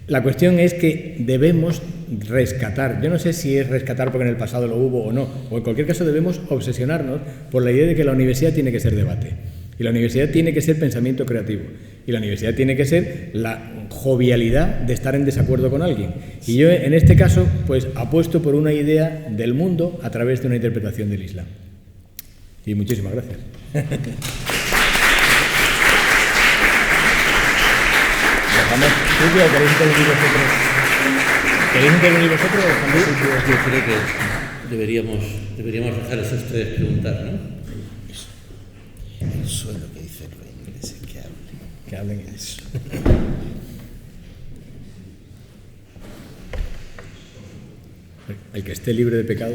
La cuestión es que debemos rescatar, yo no sé si es rescatar porque en el pasado lo hubo o no, o en cualquier caso debemos obsesionarnos por la idea de que la universidad tiene que ser debate. Y la universidad tiene que ser pensamiento creativo. Y la universidad tiene que ser la jovialidad de estar en desacuerdo con alguien. Y yo, en este caso, pues apuesto por una idea del mundo a través de una interpretación del Islam. Y muchísimas gracias. ¿Queréis intervenir vosotros? Yo creo que deberíamos dejarles a ustedes preguntar, ¿no? Eso es lo que dicen los ingleses, que hablen eso. El que esté libre de pecado.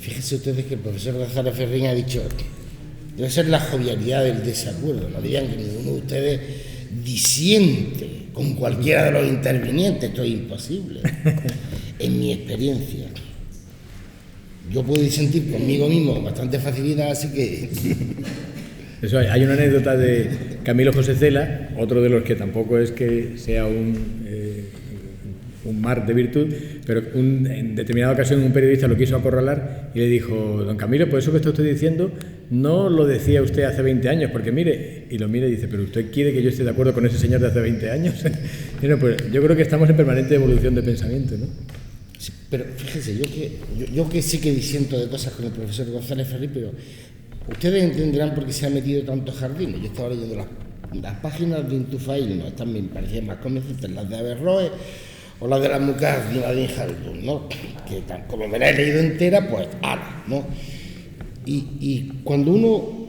Fíjense ustedes que el profesor Gonzalo Ferrín ha dicho debe ser la jovialidad del desacuerdo. No digan que ninguno de ustedes disiente con cualquiera de los intervinientes, esto es imposible. En mi experiencia, yo puedo disentir conmigo mismo con bastante facilidad, así que... Eso, hay una anécdota de Camilo José Cela, otro de los que tampoco es que sea un mar de virtud, pero en determinada ocasión un periodista lo quiso acorralar y le dijo: don Camilo, pues eso que está usted diciendo no lo decía usted hace 20 años, porque mire, y lo mira y dice: pero usted quiere que yo esté de acuerdo con ese señor de hace 20 años. Bueno, pues yo creo que estamos en permanente evolución de pensamiento, ¿no? Sí, pero fíjese, yo que sí que disiento de cosas con el profesor González Ferri, pero ustedes entenderán por qué se ha metido tantos jardines. Yo estaba leyendo las páginas de Intufail, ¿no? Estas me parecían más convincentes, las de Averroes o las de la Mucaz de Nadine Haldun, ¿no? Que como me la he leído entera, pues ala, ¿no? Y cuando uno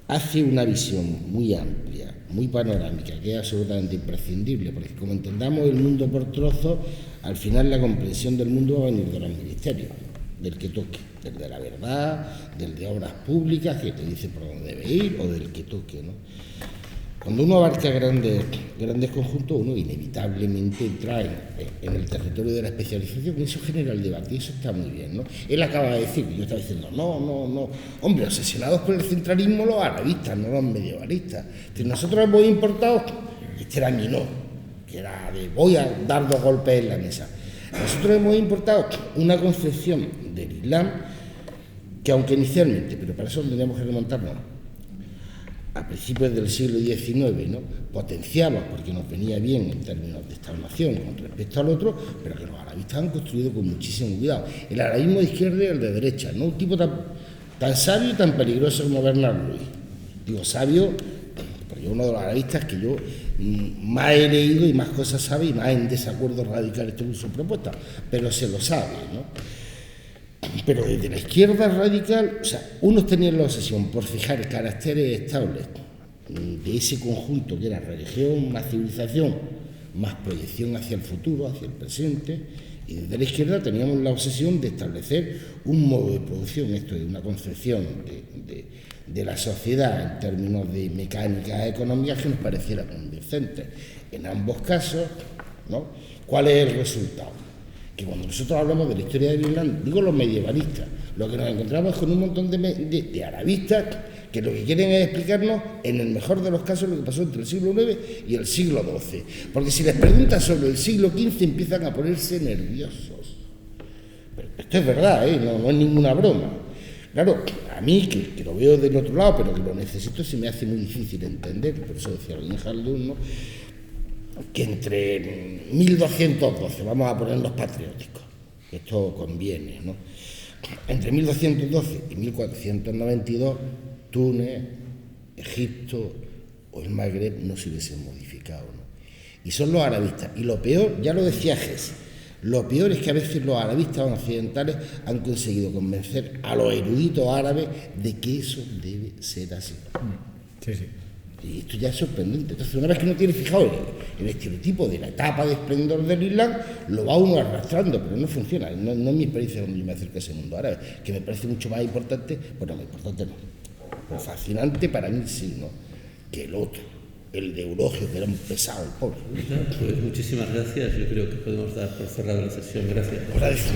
hace una visión muy amplia, muy panorámica, que es absolutamente imprescindible, porque como entendamos el mundo por trozos, al final la comprensión del mundo va a venir de los ministerios, del que toque, del de la verdad, del de obras públicas, que te dice por dónde debe ir, o del que toque, ¿no? Cuando uno abarca grandes conjuntos, uno inevitablemente entra en el territorio de la especialización, y eso genera el debate, y eso está muy bien, ¿no? Él acaba de decir, yo estaba diciendo, no, hombre, obsesionados por el centralismo los arabistas, no los medievalistas. Si nosotros hemos importado, este era mi no, que era de voy a dar 2 golpes en la mesa. Nosotros hemos importado una concepción del Islam que, aunque inicialmente, pero para eso tendríamos que remontarnos a principios del siglo XIX, ¿no?, potenciaba, porque nos venía bien en términos de esta nación con respecto al otro, pero que los arabistas han construido con muchísimo cuidado. El arabismo de izquierda y el de derecha, ¿no? Un tipo tan sabio y tan peligroso como Bernard Lewis. Digo sabio, porque uno de los arabistas que yo más he leído y más cosas sabe y más en desacuerdo radicales con sus propuestas, pero se lo sabe, ¿no? Pero desde la izquierda radical, o sea, unos tenían la obsesión por fijar caracteres estables de ese conjunto que era religión, más civilización, más proyección hacia el futuro, hacia el presente, y desde la izquierda teníamos la obsesión de establecer un modo de producción, esto es una concepción de la sociedad en términos de mecánicas económicas que nos pareciera convincente. En ambos casos, ¿no?, ¿cuál es el resultado? Que cuando nosotros hablamos de la historia del Islam, digo los medievalistas, lo que nos encontramos es con un montón de arabistas que lo que quieren es explicarnos, en el mejor de los casos, lo que pasó entre el siglo IX y el siglo XII. Porque si les preguntas sobre el siglo XV, empiezan a ponerse nerviosos. Pero esto es verdad, no es ninguna broma. Claro, a mí, que lo veo del otro lado, pero que lo necesito, se me hace muy difícil entender. Por eso decía Nadine Haldun, ¿no?, que entre 1212, vamos a ponernos patrióticos, esto conviene, ¿no?, entre 1212 y 1492, Túnez, Egipto o el Magreb no se hubiesen modificado, ¿no? Y son los arabistas. Y lo peor, ya lo decía Hess, lo peor es que a veces los arabistas occidentales han conseguido convencer a los eruditos árabes de que eso debe ser así. Sí, sí. Y esto ya es sorprendente. Entonces, una vez que uno tiene fijado el estereotipo de la etapa de esplendor del Islam, lo va uno arrastrando, pero no funciona. No es mi experiencia cuando yo me acerco a ese mundo árabe, que me parece mucho más importante, bueno, más importante no, pero fascinante para mí sí, ¿no?, que el otro, el de Eulogio, que era un pesado, el pobre. Pues muchísimas gracias. Yo creo que podemos dar por cerrada la sesión. Gracias. Gracias.